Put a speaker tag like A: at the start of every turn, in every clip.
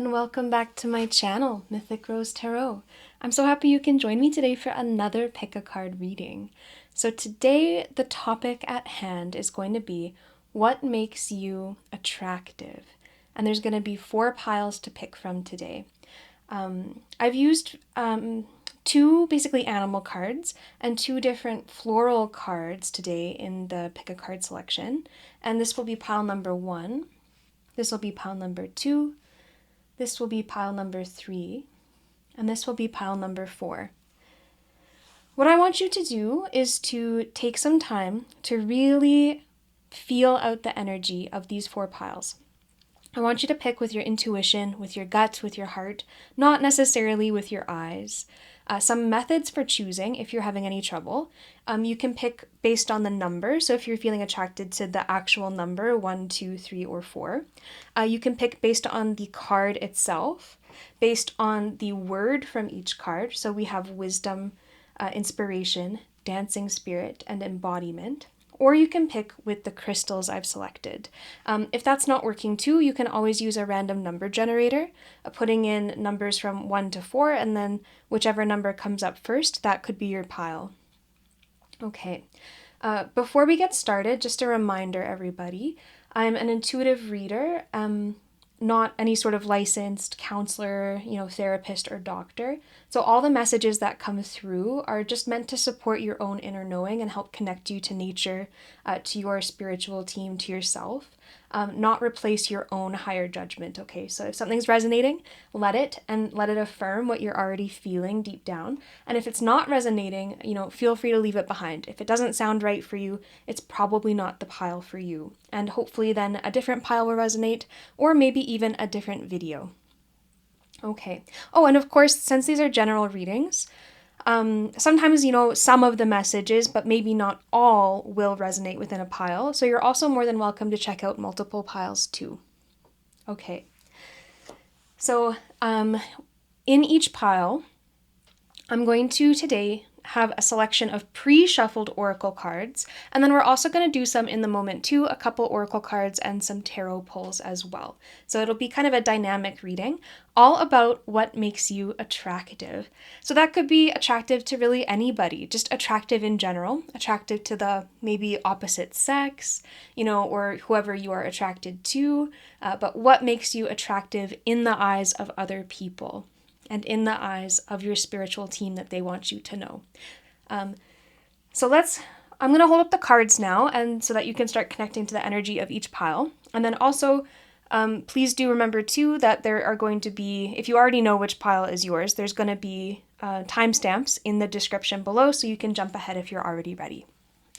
A: and welcome back to my channel, Mythic Rose Tarot. I'm so happy you can join me today for another pick-a-card reading. So today, the topic at hand is going to be what makes you attractive? And there's going to be 4 piles to pick from today. I've used 2 basically animal cards and 2 different floral cards today in the pick-a-card selection. And this will be pile number 1. This will be pile number 2. This will be pile number 3, and this will be pile number 4. What I want you to do is to take some time to really feel out the energy of these 4 piles. I want you to pick with your intuition, with your gut, with your heart, not necessarily with your eyes. Some methods for choosing, if you're having any trouble, you can pick based on the number. So if you're feeling attracted to the actual number, 1, 2, 3, or 4, you can pick based on the card itself, based on the word from each card. So we have wisdom, inspiration, dancing spirit, and embodiment. Or you can pick with the crystals I've selected. If that's not working too, you can always use a random number generator, putting in numbers from 1 to 4, and then whichever number comes up first, that could be your pile. Okay, before we get started, just a reminder, everybody, I'm an intuitive reader, not any sort of licensed counselor, therapist or doctor. So all the messages that come through are just meant to support your own inner knowing and help connect you to nature, to your spiritual team, to yourself, not replace your own higher judgment, okay? So if something's resonating, let it affirm what you're already feeling deep down. And if it's not resonating, feel free to leave it behind. If it doesn't sound right for you, it's probably not the pile for you. And hopefully then a different pile will resonate, or maybe even a different video. Okay. Oh, and of course, since these are general readings, sometimes, some of the messages, but maybe not all, will resonate within a pile. So you're also more than welcome to check out multiple piles too. Okay. So in each pile, I'm going to today have a selection of pre-shuffled oracle cards, and then we're also going to do some in the moment too, a couple oracle cards and some tarot pulls as well. So it'll be kind of a dynamic reading, all about what makes you attractive. So that could be attractive to really anybody, just attractive in general, attractive to the maybe opposite sex, or whoever you are attracted to, but what makes you attractive in the eyes of other people and in the eyes of your spiritual team that they want you to know. I'm going to hold up the cards now, and so that you can start connecting to the energy of each pile. And then also, please do remember too that there are going to be, if you already know which pile is yours, there's going to be timestamps in the description below, so you can jump ahead if you're already ready.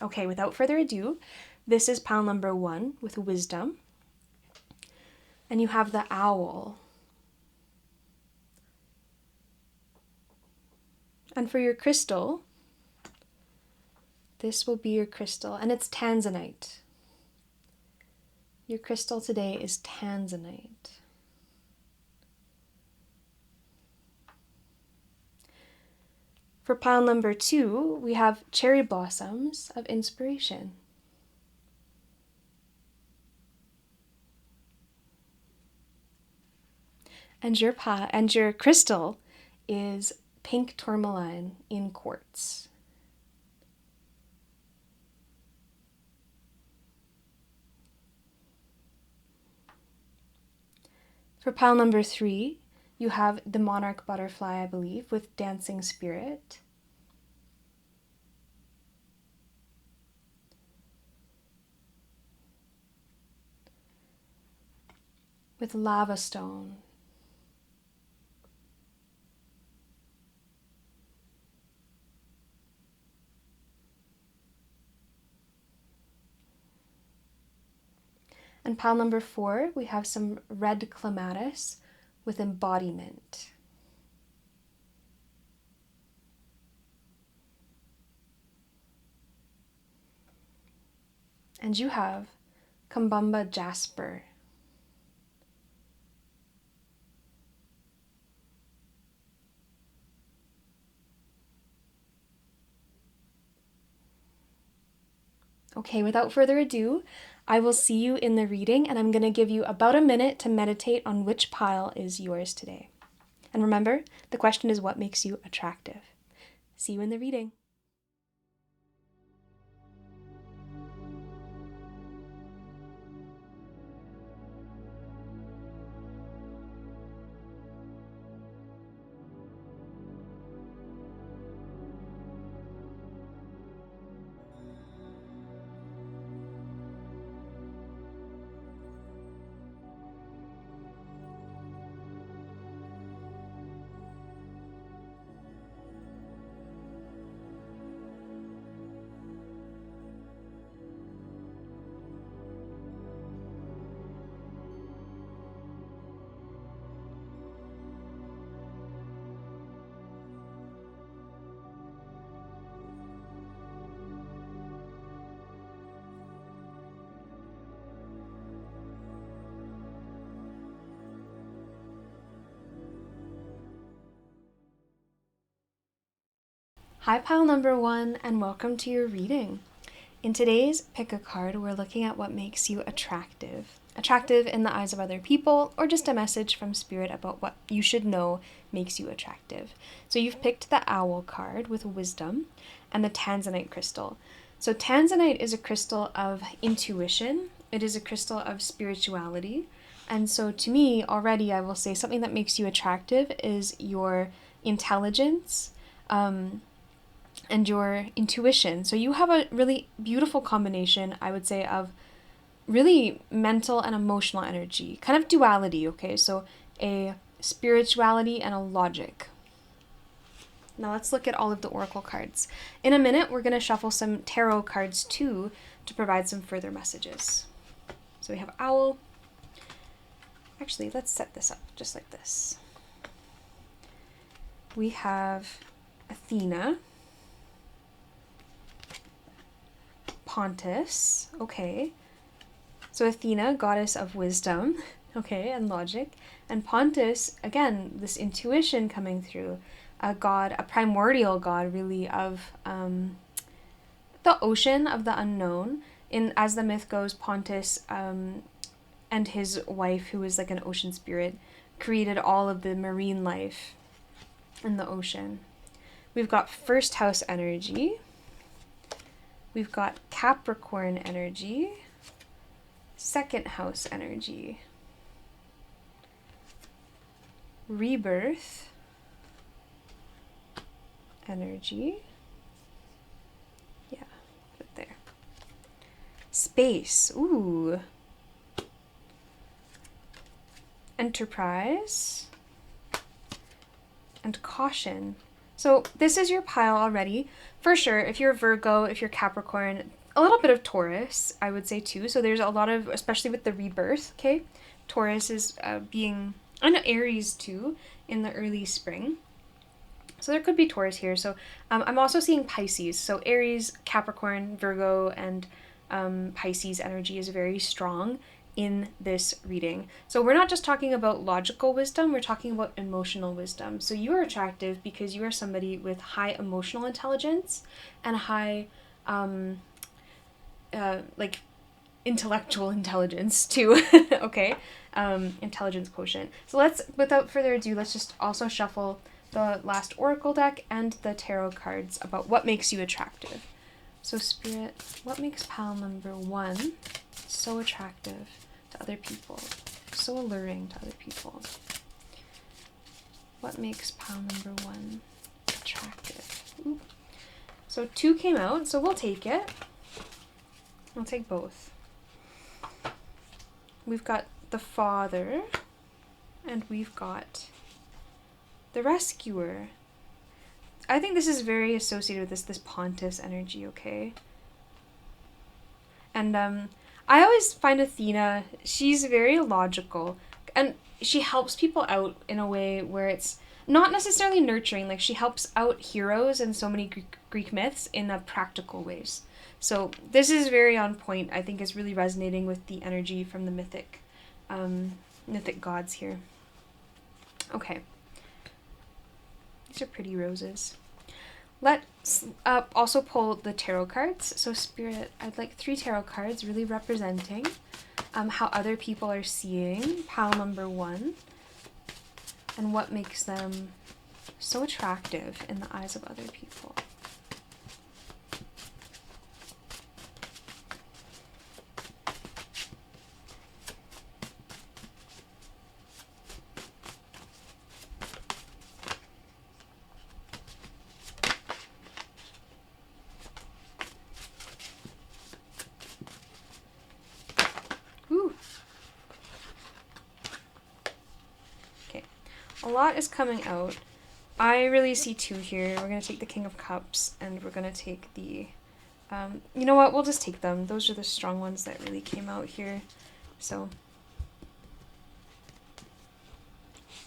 A: Okay, without further ado, this is pile number 1 with wisdom. And you have the owl. And for your crystal, this will be your crystal, and it's tanzanite. Your crystal today is tanzanite. For pile number 2, we have cherry blossoms of inspiration. And your crystal is pink tourmaline in quartz. For pile number 3, you have the monarch butterfly, I believe, with dancing spirit. With lava stone. And pile number 4, we have some red clematis with embodiment. And you have Kambamba jasper. Okay, without further ado, I will see you in the reading, and I'm going to give you about a minute to meditate on which pile is yours today. And remember, the question is what makes you attractive. See you in the reading. Hi, pile number 1, and welcome to your reading. In today's pick a card, we're looking at what makes you attractive. Attractive in the eyes of other people, or just a message from Spirit about what you should know makes you attractive. So you've picked the Owl card with wisdom and the Tanzanite crystal. So Tanzanite is a crystal of intuition. It is a crystal of spirituality. And so to me, already I will say something that makes you attractive is your intelligence, and your intuition. So you have a really beautiful combination, I would say, of really mental and emotional energy, kind of duality, okay? So a spirituality and a logic. Now let's look at all of the oracle cards. In a minute, we're going to shuffle some tarot cards too to provide some further messages. So we have Owl. Actually, let's set this up just like this. We have Athena. Pontus, okay. So Athena, goddess of wisdom, okay, and logic. And Pontus, again, this intuition coming through. A god, a primordial god, really, of the ocean, of the unknown. As the myth goes, Pontus and his wife, who is like an ocean spirit, created all of the marine life in the ocean. We've got first house energy. We've got Capricorn energy, second house energy, rebirth energy, yeah, put it there, space, ooh, enterprise, and caution. So this is your pile already. For sure, if you're Virgo, if you're Capricorn, a little bit of Taurus, I would say too. So there's a lot of, especially with the rebirth, okay? Taurus is being, and Aries too, in the early spring. So there could be Taurus here. So I'm also seeing Pisces. So Aries, Capricorn, Virgo, and Pisces energy is very strong in this reading. So we're not just talking about logical wisdom, we're talking about emotional wisdom. So you are attractive because you are somebody with high emotional intelligence and high like intellectual intelligence too. Okay, intelligence quotient. So let's, without further ado, let's just also shuffle the last oracle deck and the tarot cards about what makes you attractive. So Spirit, what makes pile number 1 so attractive to other people, so alluring to other people? What makes pile number 1 attractive? Ooh. So 2 came out, so we'll take it. We'll take both. We've got the Father, and we've got the Rescuer. I think this is very associated with this Pontus energy, okay? And I always find Athena, she's very logical, and she helps people out in a way where it's not necessarily nurturing. Like, she helps out heroes in so many Greek myths in a practical ways. So this is very on point. I think is really resonating with the energy from the mythic gods here. Okay. These are pretty roses. Let's also pull the tarot cards. So Spirit, I'd like 3 tarot cards really representing how other people are seeing pile number 1 and what makes them so attractive in the eyes of other people. A lot is coming out. I really see 2 here. We're going to take the King of Cups, and we're going to take the... you know what? We'll just take them. Those are the strong ones that really came out here. So...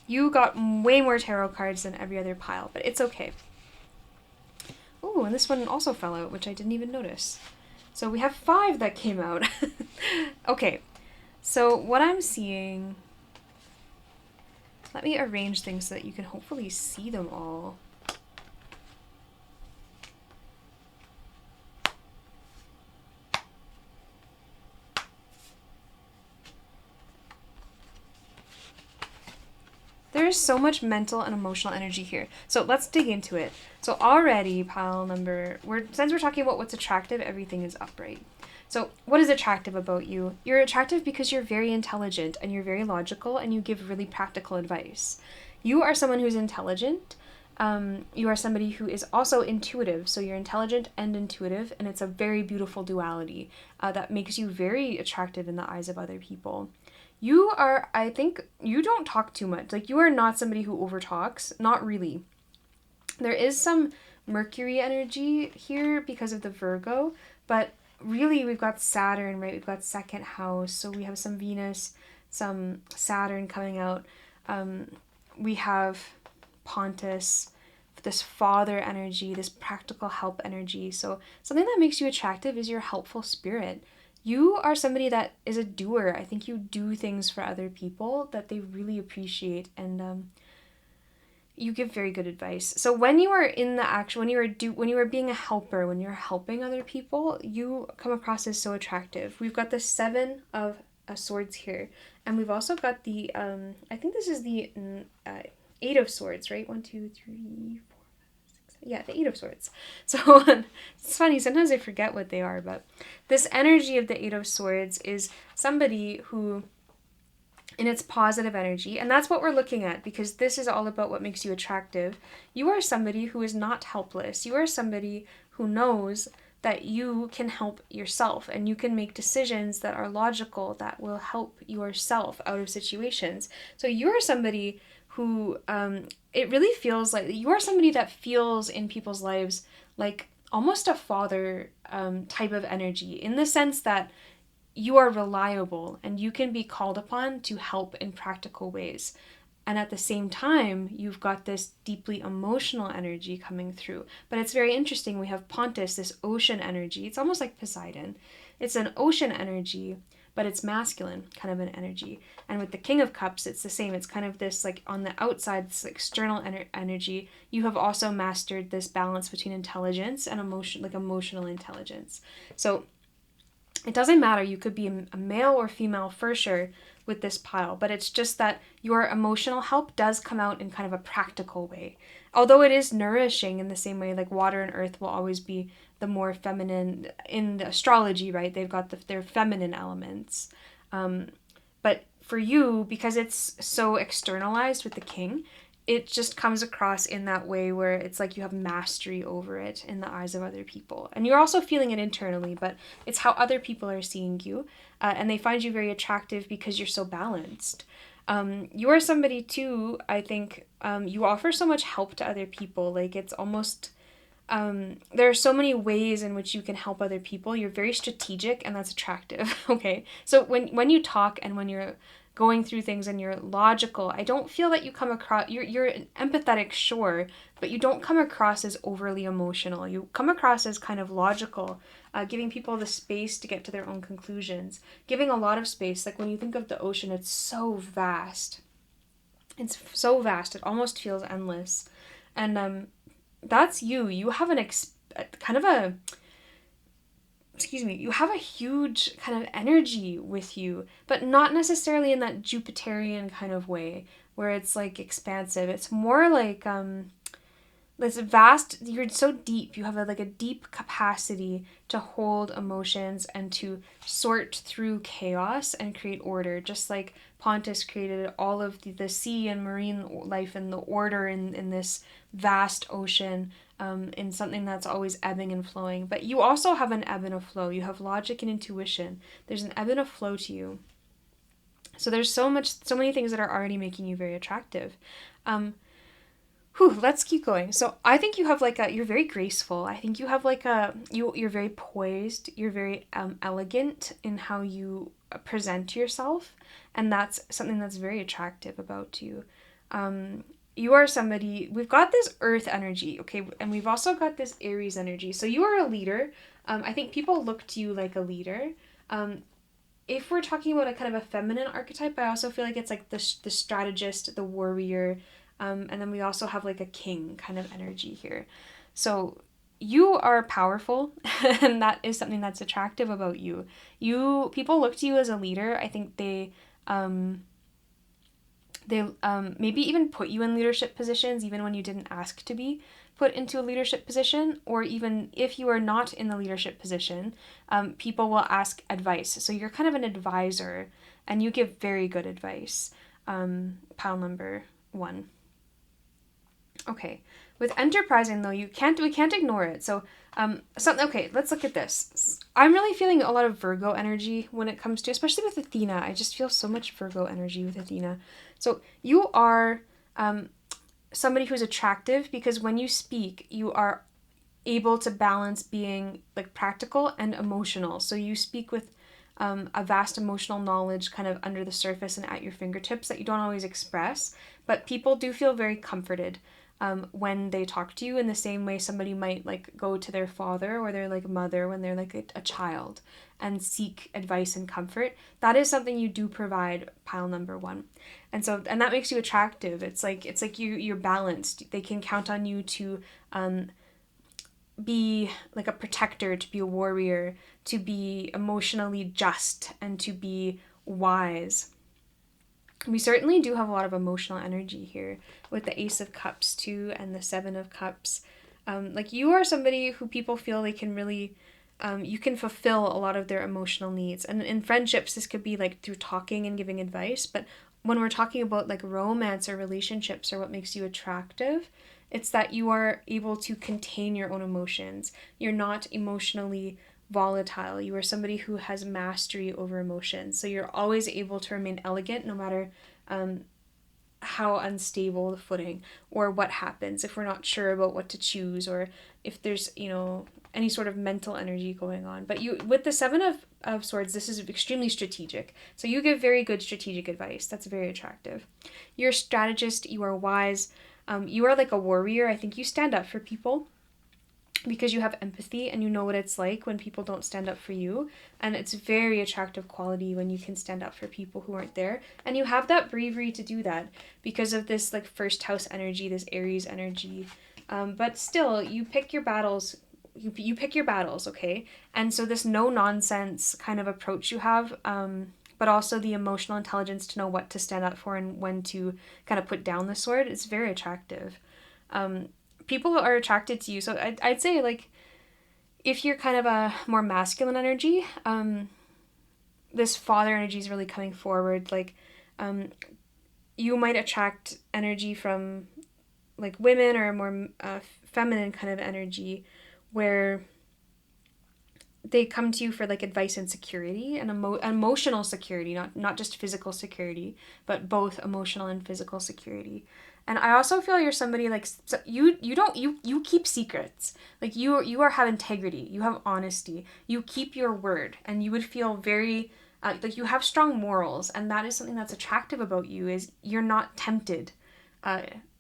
A: you got way more tarot cards than every other pile, but it's okay. Oh, and this one also fell out, which I didn't even notice. So we have 5 that came out. Okay, so what I'm seeing... let me arrange things so that you can hopefully see them all. There is so much mental and emotional energy here. So let's dig into it. So already pile number, since we're talking about what's attractive, everything is upright. So what is attractive about you? You're attractive because you're very intelligent and you're very logical and you give really practical advice. You are someone who's intelligent. You are somebody who is also intuitive. So you're intelligent and intuitive, and it's a very beautiful duality that makes you very attractive in the eyes of other people. You are, I think, you don't talk too much. Like, you are not somebody who overtalks. Not really. There is some Mercury energy here because of the Virgo, but really we've got Saturn, right? We've got 2nd house, so we have some Venus, some Saturn coming out. We have Pontus, this father energy, this practical help energy. So something that makes you attractive is your helpful spirit. You are somebody that is a doer. I think you do things for other people that they really appreciate, and you give very good advice. So when you are in the action, when you are being a helper, when you're helping other people, you come across as so attractive. We've got the 7 of Swords here, and we've also got the I think this is the 8 of Swords, right? 1, 2, 3, 4, 5, 6. Yeah, the 8 of Swords. So it's funny, sometimes I forget what they are, but this energy of the 8 of Swords is somebody who, in its positive energy, and that's what we're looking at, because this is all about what makes you attractive. You are somebody who is not helpless. You are somebody who knows that you can help yourself, and you can make decisions that are logical, that will help yourself out of situations. So you're somebody who, it really feels like, you are somebody that feels in people's lives like almost a father type of energy, in the sense that you are reliable and you can be called upon to help in practical ways. And at the same time, you've got this deeply emotional energy coming through. But it's very interesting. We have Pontus, this ocean energy. It's almost like Poseidon. It's an ocean energy, but it's masculine kind of an energy. And with the King of Cups, it's the same. It's kind of this, like, on the outside, this external energy. You have also mastered this balance between intelligence and emotion, like emotional intelligence. So it doesn't matter. You could be a male or female for sure with this pile, but it's just that your emotional help does come out in kind of a practical way. Although it is nourishing in the same way, like water and earth will always be the more feminine in the astrology, right? They've got their feminine elements. But for you, because it's so externalized with the king, it just comes across in that way where it's like you have mastery over it in the eyes of other people. And you're also feeling it internally, but it's how other people are seeing you. And they find you very attractive because you're so balanced. You are somebody too, I think, you offer so much help to other people. Like, it's almost, there are so many ways in which you can help other people. You're very strategic, and that's attractive. Okay. So when you talk and when you're going through things and you're logical, I don't feel that you come across, you're empathetic, sure, but you don't come across as overly emotional. You come across as kind of logical, giving people the space to get to their own conclusions, giving a lot of space. Like, when you think of the ocean, it's so vast. It's so vast, it almost feels endless. And that's you. You have kind of a, you have a huge kind of energy with you, but not necessarily in that Jupiterian kind of way where it's like expansive. It's more like this vast, you're so deep, you have like a deep capacity to hold emotions and to sort through chaos and create order, just like Pontus created all of the sea and marine life and the order in this vast ocean, in something that's always ebbing and flowing. But you also have an ebb and a flow. You have logic and intuition. There's an ebb and a flow to you. So there's so many things that are already making you very attractive. Let's keep going. So I think you have you're very graceful. I think you have you're very poised. You're very elegant in how you present yourself. And that's something that's very attractive about you. You are somebody, we've got this earth energy, okay? And we've also got this Aries energy. So you are a leader. I think people look to you like a leader. If we're talking about a kind of a feminine archetype, I also feel like it's like the strategist, the warrior, and then we also have like a king kind of energy here. So you are powerful, and that is something that's attractive about you. People look to you as a leader. I think they maybe even put you in leadership positions even when you didn't ask to be put into a leadership position, or even if you are not in the leadership position, people will ask advice. So you're kind of an advisor, and you give very good advice. Pile number 1. Okay, with enterprising though, we can't ignore it. So, okay, let's look at this. I'm really feeling a lot of Virgo energy when it comes to, especially with Athena. I just feel so much Virgo energy with Athena. So you are somebody who's attractive because when you speak, you are able to balance being like practical and emotional. So you speak with a vast emotional knowledge kind of under the surface and at your fingertips that you don't always express, but people do feel very comforted when they talk to you, in the same way somebody might like go to their father or their like mother when they're like a child and seek advice and comfort. That is something you do provide, pile number 1. And that makes you attractive. It's like you're balanced. They can count on you to be like a protector, to be a warrior, to be emotionally just, and to be wise. We certainly do have a lot of emotional energy here with the Ace of Cups too and the 7 of Cups. You are somebody who people feel they can really, you can fulfill a lot of their emotional needs. And in friendships, this could be like through talking and giving advice. But when we're talking about like romance or relationships or what makes you attractive, it's that you are able to contain your own emotions. You're not emotionally volatile. You are somebody who has mastery over emotions. So you're always able to remain elegant no matter how unstable the footing or what happens, if we're not sure about what to choose, or if there's, any sort of mental energy going on. But you, with the 7 of Swords, this is extremely strategic. So you give very good strategic advice. That's very attractive. You're a strategist. You are wise. You are like a warrior. I think you stand up for people because you have empathy and you know what it's like when people don't stand up for you. And it's very attractive quality when you can stand up for people who aren't there. And you have that bravery to do that because of this like first house energy, this Aries energy. But still, you pick your battles. You pick your battles, okay? And so this no nonsense kind of approach you have, but also the emotional intelligence to know what to stand up for and when to kind of put down the sword, it's very attractive. People are attracted to you. So I'd say like if you're kind of a more masculine energy, this father energy is really coming forward. Like you might attract energy from like women or a more feminine kind of energy where they come to you for like advice and security and emotional security, not just physical security, but both emotional and physical security. And I also feel you're somebody like you keep secrets. Like you have integrity, you have honesty, you keep your word, and you would feel very like you have strong morals, and that is something that's attractive about you. Is you're not tempted,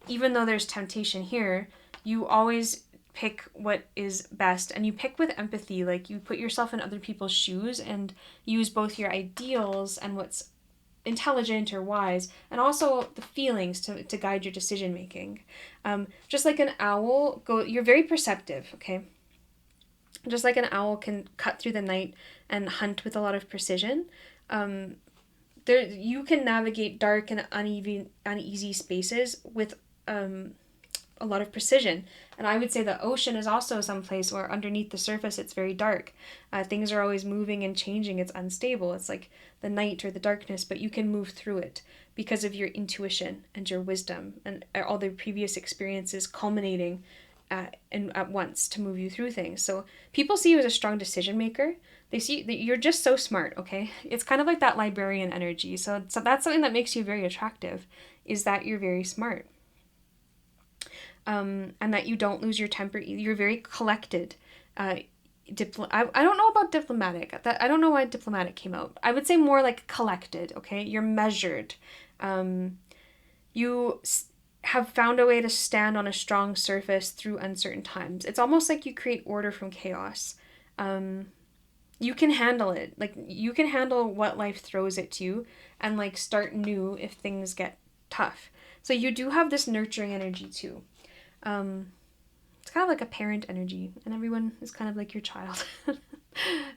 A: even though there's temptation here. You always pick what is best, and you pick with empathy. Like you put yourself in other people's shoes and use both your ideals and what's intelligent or wise, and also the feelings to guide your decision making. Just like an owl, you're very perceptive, okay? Just like an owl can cut through the night and hunt with a lot of precision, you can navigate dark and uneasy spaces with a lot of precision. And I would say the ocean is also some place where underneath the surface it's very dark. Things are always moving and changing. It's unstable. It's like the night or the darkness, but you can move through it because of your intuition and your wisdom and all the previous experiences culminating at once to move you through things. So people see you as a strong decision maker. They see that you're just so smart, okay? It's kind of like that librarian energy. So that's something that makes you very attractive, is that you're very smart. And that you don't lose your temper. You're very collected. I don't know about diplomatic. I don't know why diplomatic came out. I would say more like collected, okay? You're measured. You have found a way to stand on a strong surface through uncertain times. It's almost like you create order from chaos. You can handle it. Like, you can handle what life throws at you and like start new if things get tough. So you do have this nurturing energy too. It's kind of like a parent energy, and everyone is kind of like your child.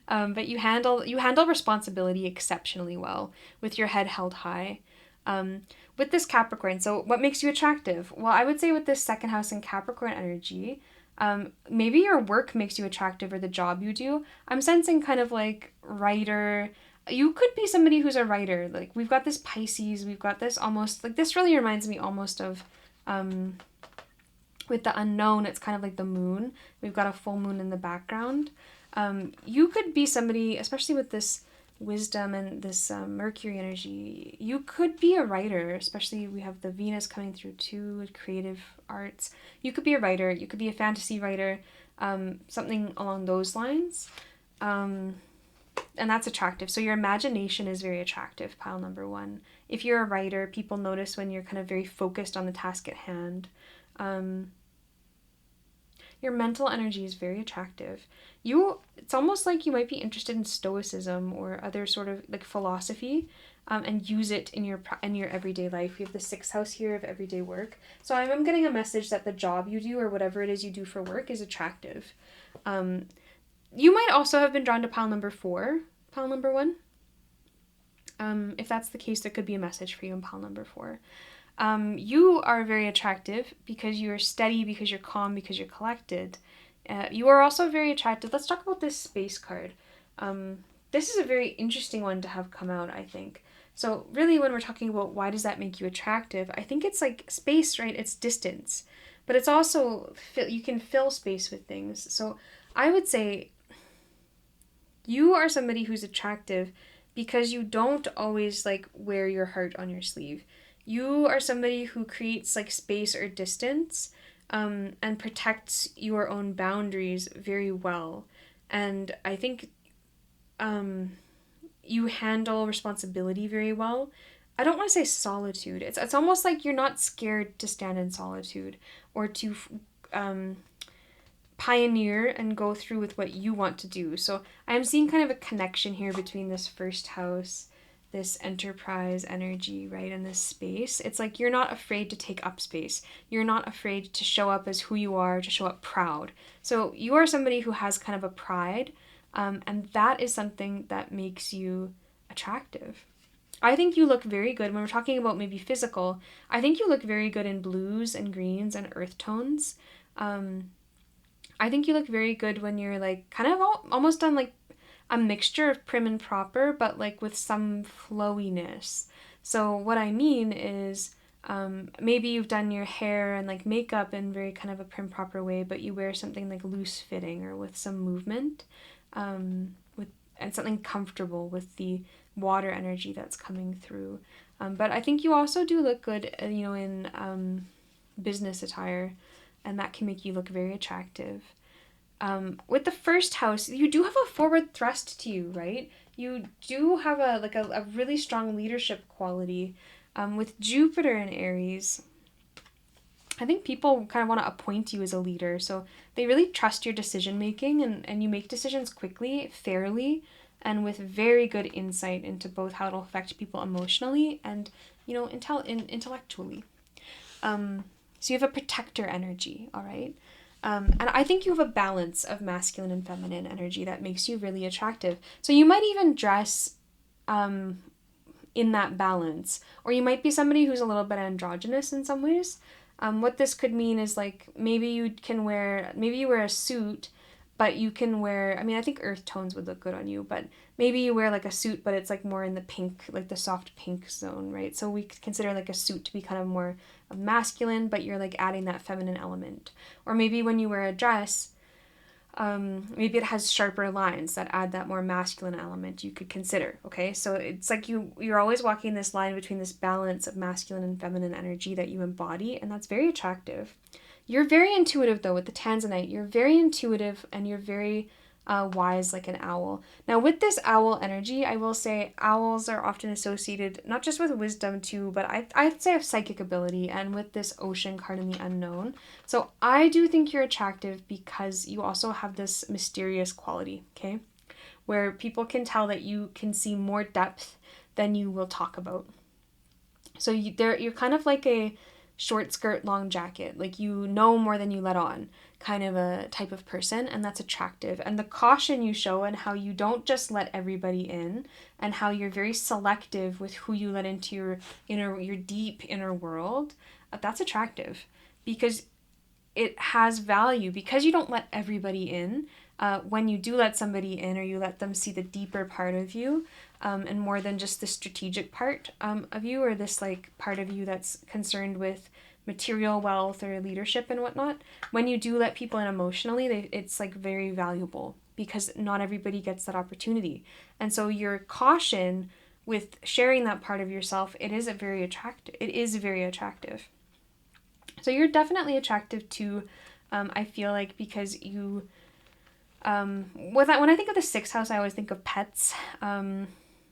A: But you handle responsibility exceptionally well with your head held high. With this Capricorn, so what makes you attractive? Well, I would say with this second house in Capricorn energy, maybe your work makes you attractive or the job you do. I'm sensing kind of like writer. You could be somebody who's a writer. Like, we've got this Pisces, we've got this almost, like, this really reminds me almost of, with the unknown, it's kind of like the moon. We've got a full moon in the background. You could be somebody, especially with this wisdom and this Mercury energy, you could be a writer, especially we have the Venus coming through too, with creative arts. You could be a writer, you could be a fantasy writer, something along those lines. And that's attractive. So your imagination is very attractive, pile number one. If you're a writer, people notice when you're kind of very focused on the task at hand. Your mental energy is very attractive. It's almost like you might be interested in stoicism or other sort of like philosophy, and use it in your everyday life. We have the 6th house here of everyday work. So I'm getting a message that the job you do or whatever it is you do for work is attractive. You might also have been drawn to pile number 4, pile number 1. If that's the case, there could be a message for you in pile number 4. You are very attractive because you're steady, because you're calm, because you're collected. You are also very attractive. Let's talk about this space card. This is a very interesting one to have come out, I think. So really, when we're talking about why does that make you attractive, I think it's like space, right? It's distance. But it's also, you can fill space with things. So I would say you are somebody who's attractive because you don't always like wear your heart on your sleeve. You are somebody who creates like space or distance, and protects your own boundaries very well. And I think you handle responsibility very well. I don't want to say solitude. It's almost like you're not scared to stand in solitude or to pioneer and go through with what you want to do. So I'm seeing kind of a connection here between this first house, this enterprise energy, right, in this space. It's like you're not afraid to take up space. You're not afraid to show up as who you are, to show up proud. So you are somebody who has kind of a pride, and that is something that makes you attractive. I think you look very good when we're talking about maybe physical. I think you look very good in blues and greens and earth tones. I think you look very good when you're like kind of almost on like a mixture of prim and proper, but like with some flowiness. So what I mean is, maybe you've done your hair and like makeup in very kind of a prim proper way, but you wear something like loose fitting or with some movement, and something comfortable with the water energy that's coming through. But I think you also do look good, in business attire, and that can make you look very attractive. With the first house, you do have a forward thrust to you, right? You do have a really strong leadership quality. With Jupiter in Aries, I think people kind of want to appoint you as a leader. So they really trust your decision making, and you make decisions quickly, fairly. and with very good insight into both how it'll affect people emotionally and, intellectually. So you have a protector energy, all right? And I think you have a balance of masculine and feminine energy that makes you really attractive. So you might even dress in that balance, or you might be somebody who's a little bit androgynous in some ways. What this could mean is like maybe you wear a suit, but you can wear, I think earth tones would look good on you, but maybe you wear like a suit, but it's like more in the pink, like the soft pink zone, right? So we could consider like a suit to be kind of more masculine, but you're like adding that feminine element. Or maybe when you wear a dress, maybe it has sharper lines that add that more masculine element you could consider, okay? So it's like you're always walking this line between this balance of masculine and feminine energy that you embody, and that's very attractive. You're very intuitive, though, with the Tanzanite. You're very intuitive, and you're very wise like an owl. Now, with this owl energy, I will say owls are often associated not just with wisdom, too, but I'd say of psychic ability, and with this ocean card in the unknown. So I do think you're attractive because you also have this mysterious quality, okay? Where people can tell that you can see more depth than you will talk about. So you're kind of like a short skirt, long jacket. Like you know more than you let on kind of a type of person, and that's attractive. And the caution you show and how you don't just let everybody in, and how you're very selective with who you let into your deep inner world, that's attractive because it has value. Because you don't let everybody in, when you do let somebody in, or you let them see the deeper part of you, and more than just the strategic part of you, or this like part of you that's concerned with material wealth or leadership and whatnot, when you do let people in emotionally, it's like very valuable because not everybody gets that opportunity. And so your caution with sharing that part of yourself, it is very attractive. So you're definitely attractive too, I feel like, because you when I think of the sixth house, I always think of pets.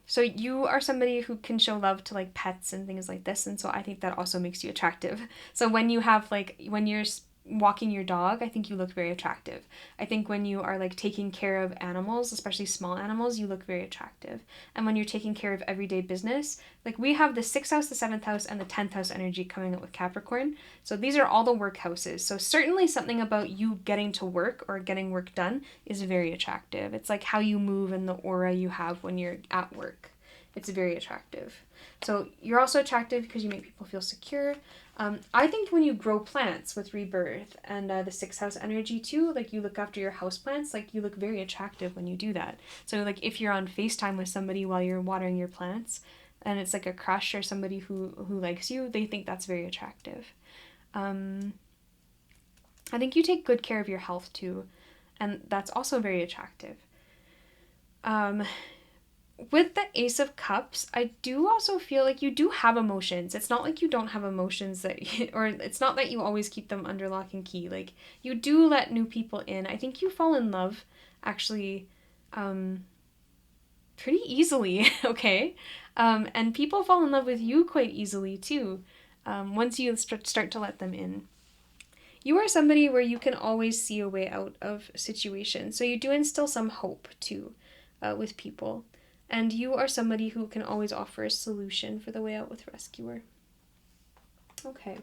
A: So you are somebody who can show love to like pets and things like this, and so I think that also makes you attractive. So when you're walking your dog, I think you look very attractive. I think when you are like taking care of animals, especially small animals, you look very attractive. And when you're taking care of everyday business, like we have the 6th house, the 7th house, and the 10th house energy coming up with Capricorn. So these are all the work houses. So certainly something about you getting to work or getting work done is very attractive. It's like how you move and the aura you have when you're at work. It's very attractive. So you're also attractive because you make people feel secure. I think when you grow plants with rebirth and the 6th house energy too, like you look after your house plants, like you look very attractive when you do that. So like if you're on FaceTime with somebody while you're watering your plants, and it's like a crush or somebody who likes you, they think that's very attractive. I think you take good care of your health too, and that's also very attractive. With the Ace of Cups, I do also feel like you do have emotions. It's not like you don't have emotions or it's not that you always keep them under lock and key. Like you do let new people in. I think you fall in love actually pretty easily, okay? And people fall in love with you quite easily too, once you start to let them in. You are somebody where you can always see a way out of situations. So you do instill some hope too with people. And you are somebody who can always offer a solution for the way out with Rescuer. Okay.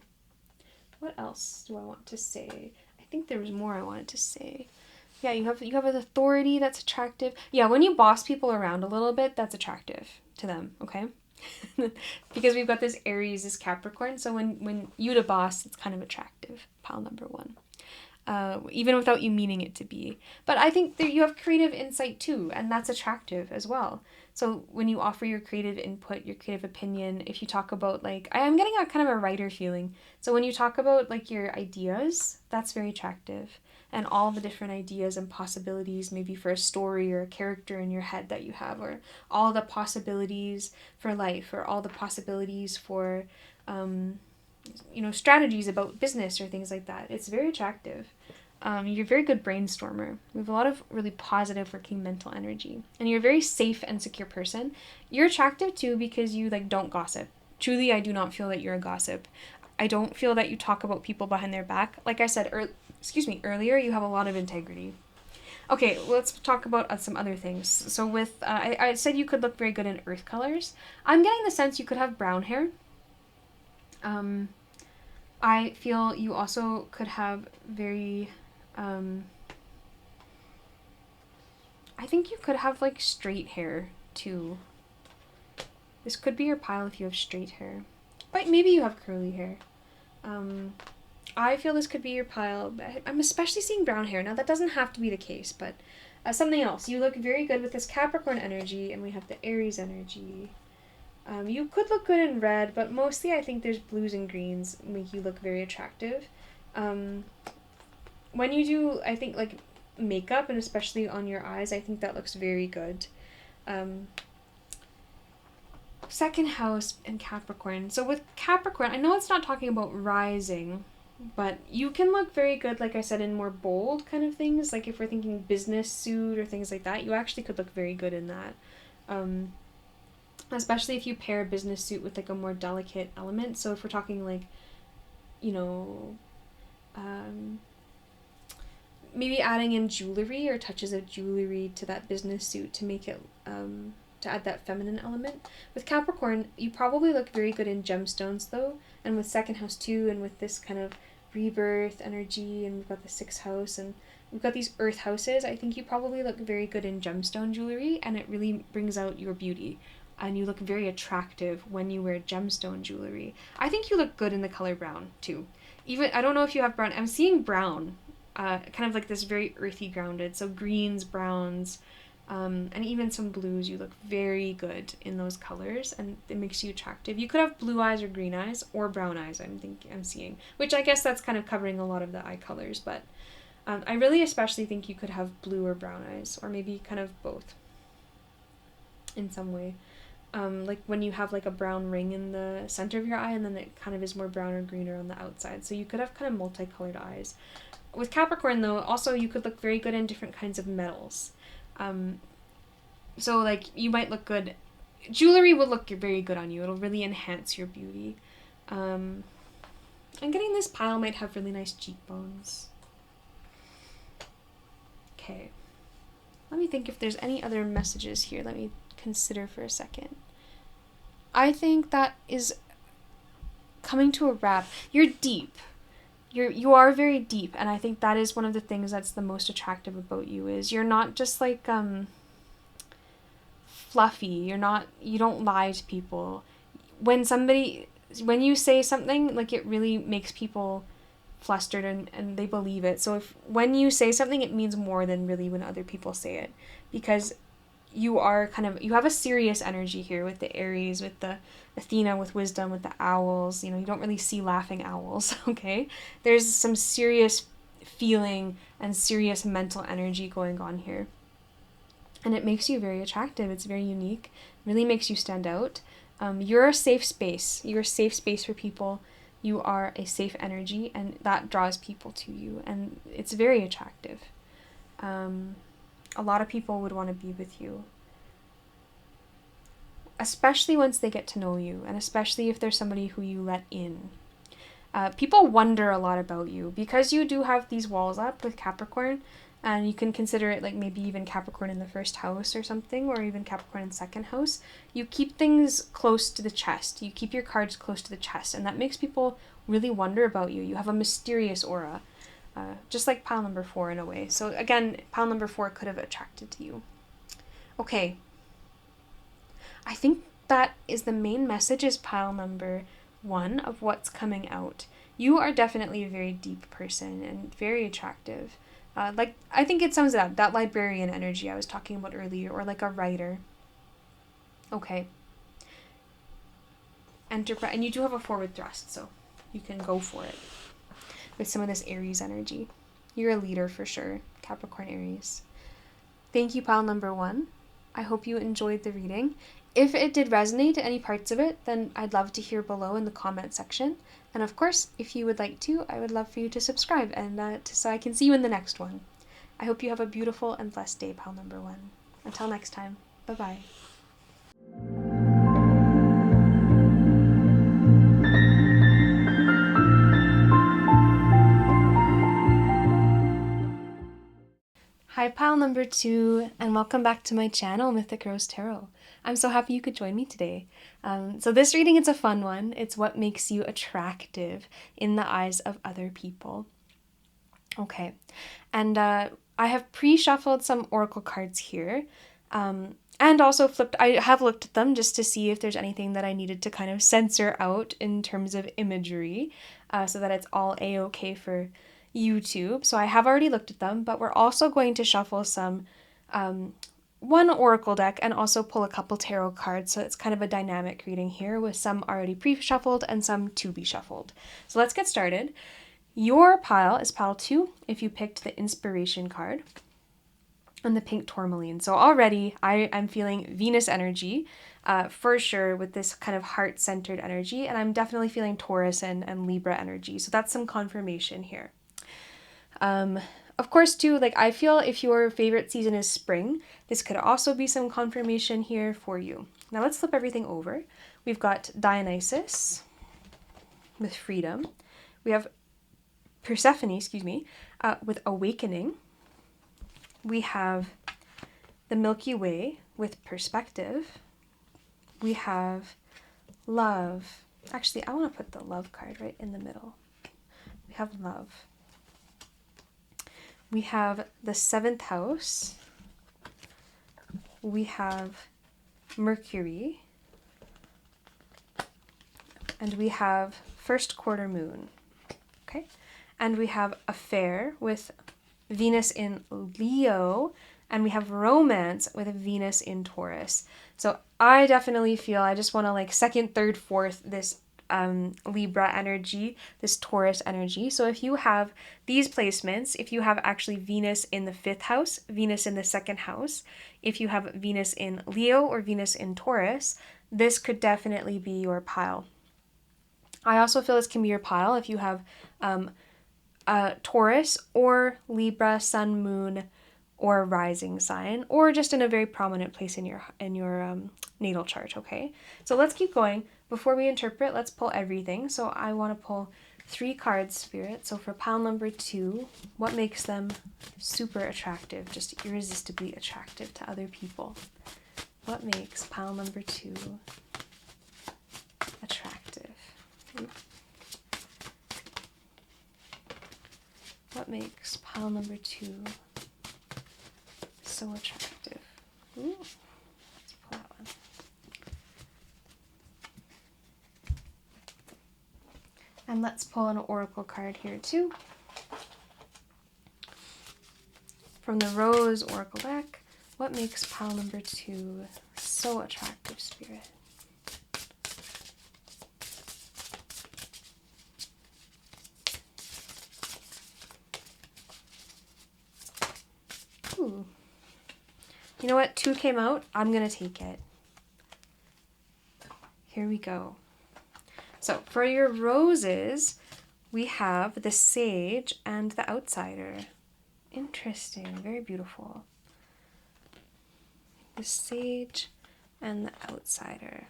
A: What else do I want to say? I think there was more I wanted to say. Yeah, you have an authority that's attractive. Yeah, when you boss people around a little bit, that's attractive to them, okay? Because we've got this Aries, this Capricorn, so when you to boss, it's kind of attractive. Pile number 1. Even without you meaning it to be. But I think that you have creative insight too, and that's attractive as well. So when you offer your creative input, your creative opinion, if you talk about like, I'm getting a kind of a writer feeling. So when you talk about like your ideas, that's very attractive. And all the different ideas and possibilities, maybe for a story or a character in your head that you have, or all the possibilities for life, or all the possibilities for, strategies about business or things like that. It's very attractive. You're a very good brainstormer. We have a lot of really positive working mental energy. And you're a very safe and secure person. You're attractive too because you like don't gossip. Truly, I do not feel that you're a gossip. I don't feel that you talk about people behind their back. Like I said earlier, you have a lot of integrity. Okay, let's talk about some other things. So with, I said you could look very good in earth colors. I'm getting the sense you could have brown hair. I feel you also could have very, I think you could have like straight hair too. This could be your pile if you have straight hair. But maybe you have curly hair. I feel this could be your pile. I'm especially seeing brown hair. Now, that doesn't have to be the case, but something else. You look very good with this Capricorn energy, and we have the Aries energy. You could look good in red, but mostly I think there's blues and greens make you look very attractive. When you do, I think, like, makeup, and especially on your eyes, I think that looks very good. Second house and Capricorn. So with Capricorn, I know it's not talking about rising, but you can look very good, like I said, in more bold kind of things. Like if we're thinking business suit or things like that, you actually could look very good in that. Especially if you pair a business suit with like a more delicate element. So if we're talking like, you know, maybe adding in jewelry or touches of jewelry to that business suit to make it, to add that feminine element. With Capricorn, you probably look very good in gemstones though, and with second house too, and with this kind of rebirth energy, and we've got the sixth house, and we've got these earth houses. I think you probably look very good in gemstone jewelry, and it really brings out your beauty, and you look very attractive when you wear gemstone jewelry. I think you look good in the color brown too. Even, I don't know if you have brown, I'm seeing brown, kind of like this very earthy grounded, so greens, browns, and even some blues. You look very good in those colors, and it makes you attractive. You could have blue eyes or green eyes or brown eyes. I'm seeing, which I guess that's kind of covering a lot of the eye colors. But I really especially think you could have blue or brown eyes, or maybe kind of both in some way. Like when you have like a brown ring in the center of your eye, and then it kind of is more brown or greener on the outside. So you could have kind of multicolored eyes. With Capricorn though, also you could look very good in different kinds of metals. So like you might look good, jewelry will look very good on you. It'll really enhance your beauty. I'm getting this pile might have really nice cheekbones. Okay, let me think if there's any other messages here. Let me consider for a second. I think that is coming to a wrap. You're deep. You are very deep, and I think that is one of the things that's the most attractive about you, is you're not just like fluffy. You don't lie to people. When you say something, like, it really makes people flustered, and they believe it. So when you say something, it means more than really when other people say it, because you have a serious energy here with the Aries, with the Athena, with wisdom, with the owls. You don't really see laughing owls, okay? There's some serious feeling and serious mental energy going on here. And it makes you very attractive. It's very unique. It really makes you stand out. You're a safe space. You're a safe space for people. You are a safe energy, and that draws people to you. And it's very attractive. A lot of people would want to be with you, especially once they get to know you, and especially if there's somebody who you let in. People wonder a lot about you because you do have these walls up with Capricorn, and you can consider it like maybe even Capricorn in the first house or something, or even Capricorn in second house. You keep things close to the chest. You keep your cards close to the chest, and that makes people really wonder about you. You have a mysterious aura. Just like pile number 4 in a way. So again, pile number 4 could have attracted to you. Okay. I think that is the main message, is pile number 1 of what's coming out. You are definitely a very deep person and very attractive. I think it sums it up, that librarian energy I was talking about earlier, or like a writer. Okay. Enterprise, and you do have a forward thrust, so you can go for it with some of this Aries energy. You're a leader for sure, Capricorn Aries. Thank you, pile number 1. I hope you enjoyed the reading. If it did resonate, any parts of it, then I'd love to hear below in the comment section. And of course, if you would like to, I would love for you to subscribe, and so I can see you in the next one. I hope you have a beautiful and blessed day, pile number 1. Until next time, bye-bye. Hi, pile number 2, and welcome back to my channel, Mythic Rose Tarot. I'm so happy you could join me today. So this reading, it's a fun one. It's what makes you attractive in the eyes of other people. Okay, and I have pre-shuffled some oracle cards here, and also flipped. I have looked at them just to see if there's anything that I needed to kind of censor out in terms of imagery, so that it's all a-okay for YouTube. So I have already looked at them, but we're also going to shuffle some one oracle deck and also pull a couple tarot cards. So it's kind of a dynamic reading here with some already pre-shuffled and some to be shuffled. So let's get started. Your pile is pile 2 if you picked the inspiration card and the pink tourmaline. So already I'm feeling Venus energy for sure with this kind of heart-centered energy, and I'm definitely feeling Taurus and Libra energy. So that's some confirmation here. Of course, too, like I feel if your favorite season is spring, this could also be some confirmation here for you. Now let's flip everything over. We've got Dionysus with freedom. We have Persephone, with awakening. We have the Milky Way with perspective. We have love. Actually, I want to put the love card right in the middle. We have love. We have the 7th house. We have Mercury. And we have first quarter moon. Okay? And we have affair with Venus in Leo, and we have romance with Venus in Taurus. So I definitely feel I just want to like second, third, fourth this Libra energy, this Taurus energy. So if you have these placements, if you have actually Venus in the 5th house, Venus in the 2nd house, if you have Venus in Leo or Venus in Taurus, this could definitely be your pile. I also feel this can be your pile if you have Taurus or Libra, Sun, Moon, or rising sign, or just in a very prominent place in your natal chart. Okay, so let's keep going. Before we interpret, let's pull everything. So I want to pull 3 cards, Spirit. So for pile number 2, what makes them super attractive, just irresistibly attractive to other people? What makes pile number 2 attractive? What makes pile number 2 so attractive? Ooh, let's pull that one. And let's pull an oracle card here too. From the Rose Oracle deck, what makes pile number 2 so attractive, Spirit? Ooh. You know what? 2 came out. I'm going to take it. Here we go. So for your roses, we have the Sage and the Outsider. Interesting. Very beautiful. The Sage and the Outsider.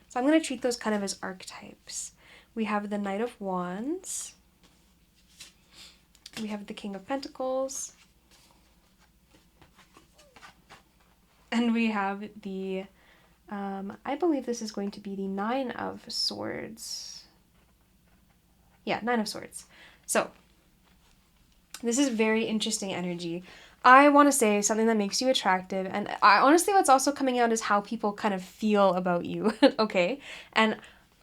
A: So I'm going to treat those kind of as archetypes. We have the Knight of Wands. We have the King of Pentacles. And we have the, I believe this is going to be the 9 of Swords. Yeah, 9 of Swords. So, this is very interesting energy. I want to say something that makes you attractive, and honestly what's also coming out is how people kind of feel about you, okay? And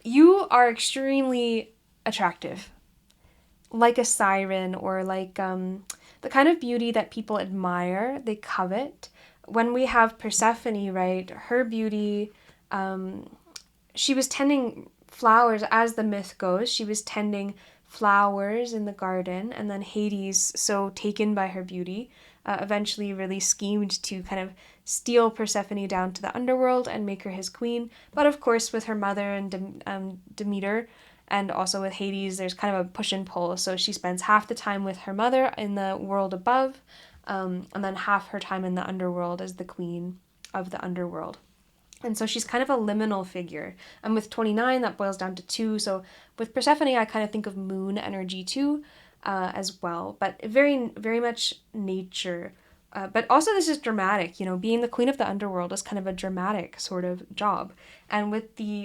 A: you are extremely attractive. Like a siren, or like the kind of beauty that people admire, they covet. When we have Persephone, right, her beauty, she was tending flowers, as the myth goes. She was tending flowers in the garden, and then Hades, so taken by her beauty, eventually really schemed to kind of steal Persephone down to the underworld and make her his queen. But of course, with her mother and Demeter, and also with Hades, there's kind of a push and pull. So she spends half the time with her mother in the world above, and then half her time in the underworld as the queen of the underworld. And so she's kind of a liminal figure. And with 29, that boils down to 2. So with Persephone, I kind of think of moon energy too. as well, but very, very much nature. But also this is dramatic, you know, being the queen of the underworld is kind of a dramatic sort of job. And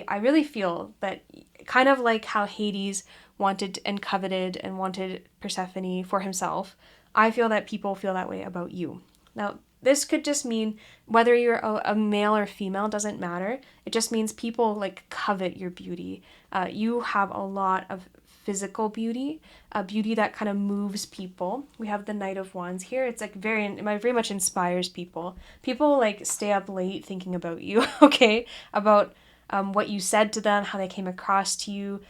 A: I really feel that kind of like how Hades wanted and coveted and wanted Persephone for himself, I feel that people feel that way about you. Now, this could just mean whether you're a male or female, doesn't matter. It just means people like covet your beauty. You have a lot of physical beauty, a beauty that kind of moves people. We have the Knight of Wands here. It's like very much inspires people. People like stay up late thinking about you, okay? About what you said to them, how they came across to you.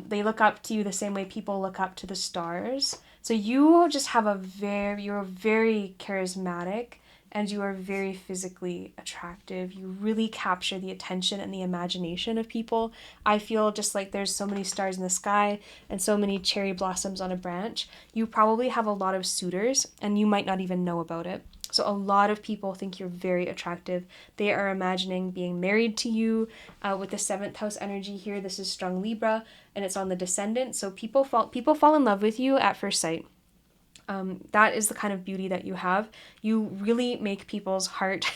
A: They look up to you the same way people look up to the stars. So you just have you're very charismatic and you are very physically attractive. You really capture the attention and the imagination of people. I feel just like there's so many stars in the sky and so many cherry blossoms on a branch. You probably have a lot of suitors and you might not even know about it. So a lot of people think you're very attractive. They are imagining being married to you. With the 7th house energy here, this is strong Libra and it's on the descendant. So people fall in love with you at first sight. That is the kind of beauty that you have. You really make people's heart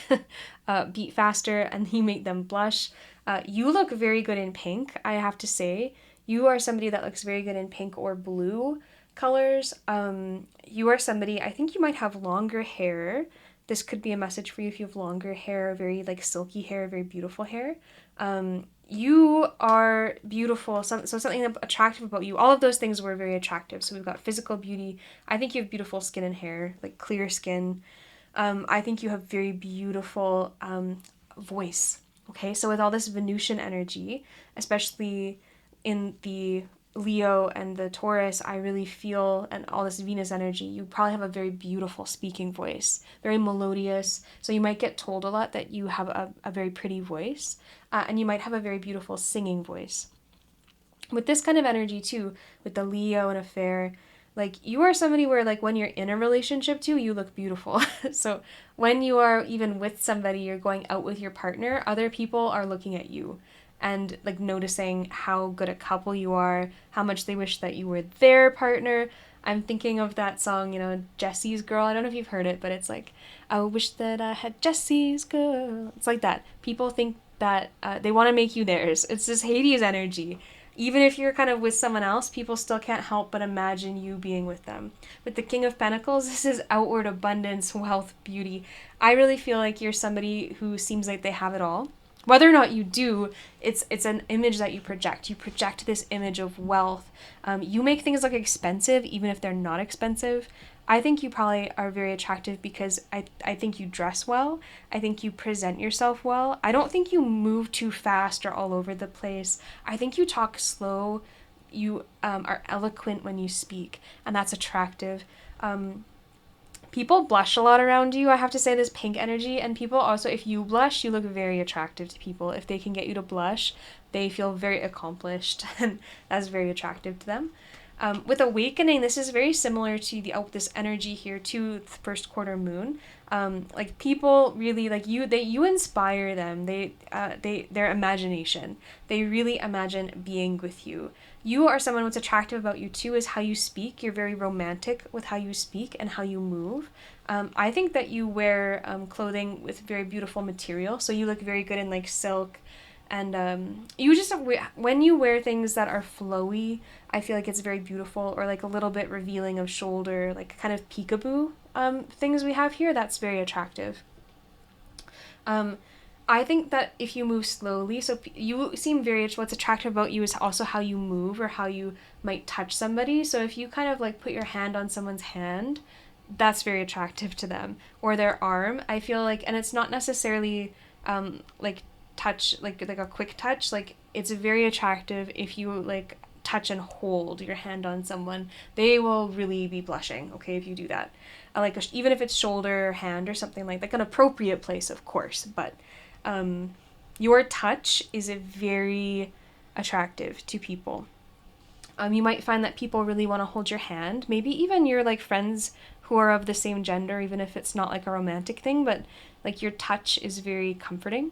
A: beat faster and you make them blush. You look very good in pink, I have to say. You are somebody that looks very good in pink or blue colors. You are somebody, I think you might have longer hair. This could be a message for you if you have longer hair, very like silky hair, very beautiful hair. You are beautiful, so something attractive about you. All of those things were very attractive. So we've got physical beauty. I think you have beautiful skin and hair, like clear skin. I think you have very beautiful voice. Okay, so with all this Venusian energy, especially in the Leo and the Taurus, I really feel, and all this Venus energy, you probably have a very beautiful speaking voice, very melodious. So you might get told a lot that you have a very pretty voice, and you might have a very beautiful singing voice. With this kind of energy too, with the Leo and affair, like you are somebody where like when you're in a relationship too, you look beautiful. So when you are even with somebody, you're going out with your partner, other people are looking at you and like noticing how good a couple you are, how much they wish that you were their partner. I'm thinking of that song, you know, Jesse's Girl. I don't know if you've heard it, but it's like, I wish that I had Jesse's girl. It's like that. People think that they want to make you theirs. It's this Hades energy. Even if you're kind of with someone else, people still can't help but imagine you being with them. With the King of Pentacles, this is outward abundance, wealth, beauty. I really feel like you're somebody who seems like they have it all. Whether or not you do, it's an image that you project. You project this image of wealth. You make things look expensive, even if they're not expensive. I think you probably are very attractive because I think you dress well. I think you present yourself well. I don't think you move too fast or all over the place. I think you talk slow. You are eloquent when you speak, and that's attractive. People blush a lot around you. I have to say this pink energy, and people also, if you blush, you look very attractive to people. If they can get you to blush, they feel very accomplished, and that's very attractive to them. With awakening, this is very similar to this energy here to the first quarter moon. Like people really like you. You inspire them. Their imagination. They really imagine being with you. You are someone. What's attractive about you too is how you speak. You're very romantic with how you speak and how you move. I think that you wear clothing with very beautiful material. So you look very good in like silk. And you just, when you wear things that are flowy, I feel like it's very beautiful, or like a little bit revealing of shoulder, like kind of peekaboo things we have here, that's very attractive. I think that if you move slowly, so you seem what's attractive about you is also how you move or how you might touch somebody. So if you kind of like put your hand on someone's hand, that's very attractive to them, or their arm, I feel like, and it's not necessarily like touch, like a quick touch, like it's very attractive if you like touch and hold your hand on someone. They will really be blushing, okay, if you do that. Even if it's shoulder or hand or something like an appropriate place, of course, but your touch is very attractive to people. You might find that people really want to hold your hand, maybe even your like friends who are of the same gender, even if it's not like a romantic thing, but like your touch is very comforting.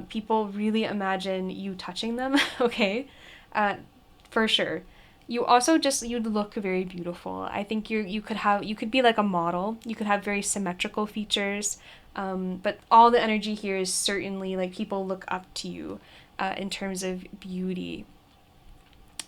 A: People really imagine you touching them, okay, for sure. You also just, you'd look very beautiful. I think you could be like a model. You could have very symmetrical features. But all the energy here is certainly like people look up to you in terms of beauty.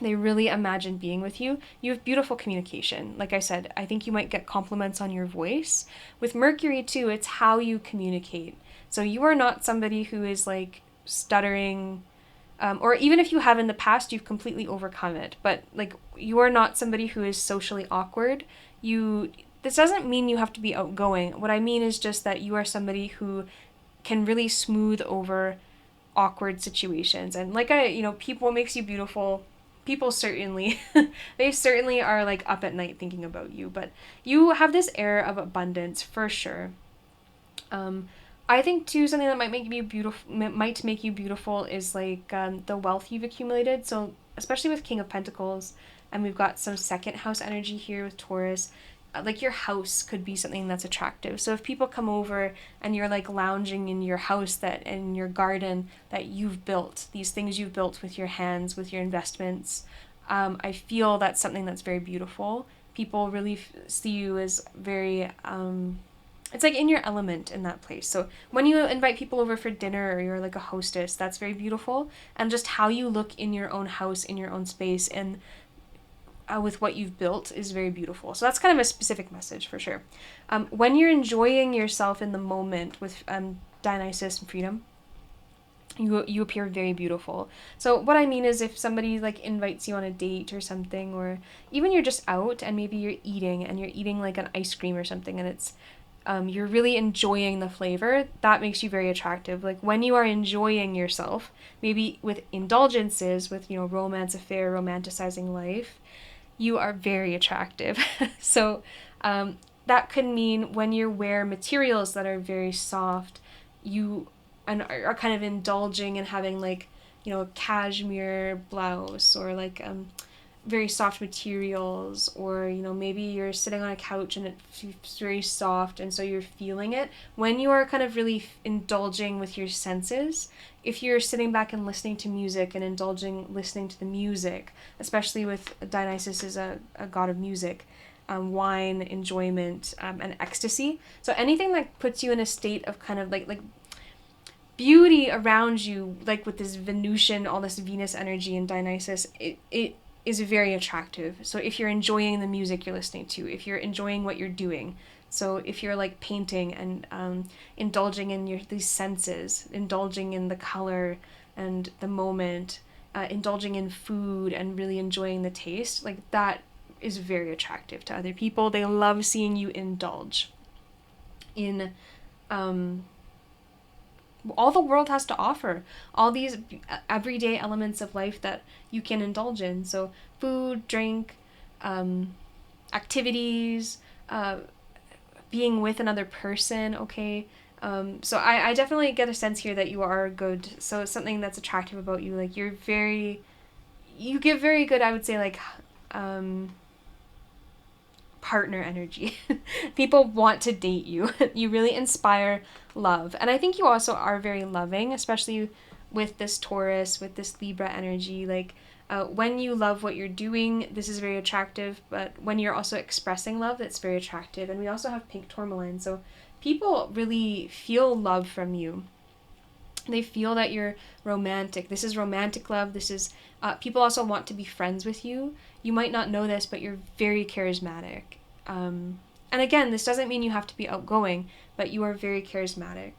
A: They really imagine being with you. You have beautiful communication. Like I said, I think you might get compliments on your voice. With Mercury too, it's how you communicate. So you are not somebody who is like stuttering, or even if you have in the past, you've completely overcome it. But like you are not somebody who is socially awkward. This doesn't mean you have to be outgoing. What I mean is just that you are somebody who can really smooth over awkward situations. And like people, what makes you beautiful, people certainly they certainly are like up at night thinking about you, but you have this air of abundance for sure. I think too, something that might make you beautiful is like the wealth you've accumulated. So especially with King of Pentacles, and we've got some second house energy here with Taurus. Like your house could be something that's attractive. So if people come over and you're like lounging in your house, that in your garden that you've built, these things you've built with your hands, with your investments, I feel that's something that's very beautiful. People really see you as very it's like in your element in that place. So when you invite people over for dinner or you're like a hostess, that's very beautiful. And just how you look in your own house, in your own space, and with what you've built is very beautiful. So that's kind of a specific message for sure. When you're enjoying yourself in the moment with Dionysus and Freedom, you appear very beautiful. So what I mean is if somebody like invites you on a date or something, or even you're just out and maybe you're eating like an ice cream or something, and it's you're really enjoying the flavor, that makes you very attractive. Like when you are enjoying yourself, maybe with indulgences, with romance, affair, romanticizing life, you are very attractive. So that could mean when you wear materials that are very soft, you and are kind of indulging and having like a cashmere blouse, or like very soft materials, or maybe you're sitting on a couch and it's very soft and so you're feeling it. When you are kind of really indulging with your senses, if you're sitting back and listening to music and indulging listening to the music, especially with Dionysus is a god of music, wine, enjoyment, and ecstasy. So anything that puts you in a state of kind of like beauty around you, like with this Venusian, all this Venus energy in Dionysus, it is very attractive. So if you're enjoying the music you're listening to, if you're enjoying what you're doing, so if you're like painting and indulging in these senses, indulging in the color and the moment, indulging in food and really enjoying the taste, like that is very attractive to other people. They love seeing you indulge in all the world has to offer, all these everyday elements of life that you can indulge in. So food, drink, activities, being with another person, okay? So I definitely get a sense here that you are good. So it's something that's attractive about you. Like you give very good, I would say, like partner energy. People want to date you. You really inspire love. And I think you also are very loving, especially with this Taurus, with this Libra energy. Like when you love what you're doing, this is very attractive. But when you're also expressing love, that's very attractive. And we also have pink tourmaline. So people really feel love from you. They feel that you're romantic. This is romantic love. This is people also want to be friends with you. You might not know this, but you're very charismatic. And again, this doesn't mean you have to be outgoing, but you are very charismatic.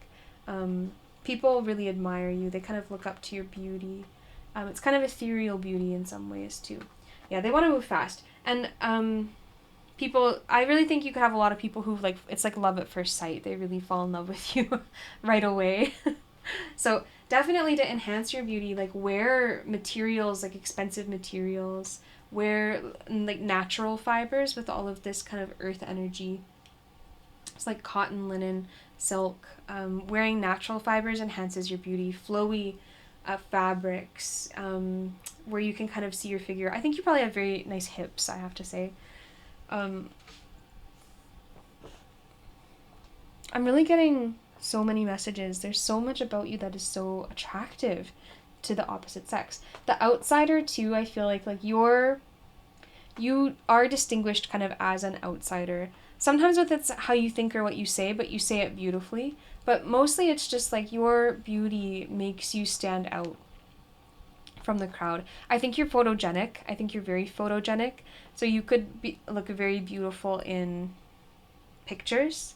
A: People really admire you. They kind of look up to your beauty. It's kind of ethereal beauty in some ways too. Yeah, they want to move fast. And I really think you could have a lot of people who it's like love at first sight. They really fall in love with you right away. So definitely to enhance your beauty, like wear materials, like expensive materials, wear like natural fibers with all of this kind of earth energy. It's like cotton, linen, silk. Wearing natural fibers enhances your beauty. Flowy fabrics, where you can kind of see your figure. I think you probably have very nice hips, I have to say. I'm really getting so many messages. There's so much about you that is so attractive to the opposite sex. The outsider too, I feel like you're you are distinguished kind of as an outsider. Sometimes with it's how you think or what you say, but you say it beautifully. But mostly it's just like your beauty makes you stand out from the crowd. I think you're photogenic. I think you're very photogenic. So you could look very beautiful in pictures.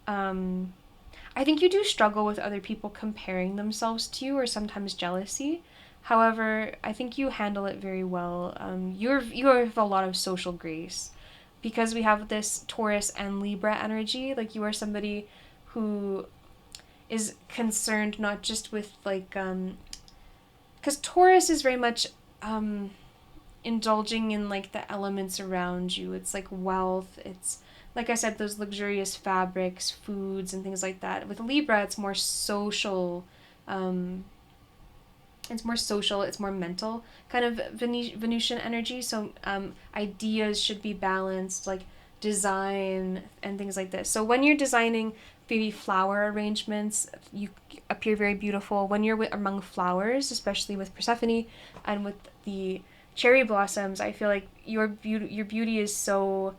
A: I think you do struggle with other people comparing themselves to you or sometimes jealousy. However, I think you handle it very well. You have a lot of social grace because we have this Taurus and Libra energy. Like you are somebody who is concerned not just with like because Taurus is very much indulging in like the elements around you. It's like wealth. It's like I said, those luxurious fabrics, foods, and things like that. With Libra, it's more social. It's more social. It's more mental kind of Venusian energy. So ideas should be balanced, like design and things like this. So when you're designing maybe flower arrangements, you appear very beautiful. When you're among flowers, especially with Persephone and with the cherry blossoms, I feel like your beauty is so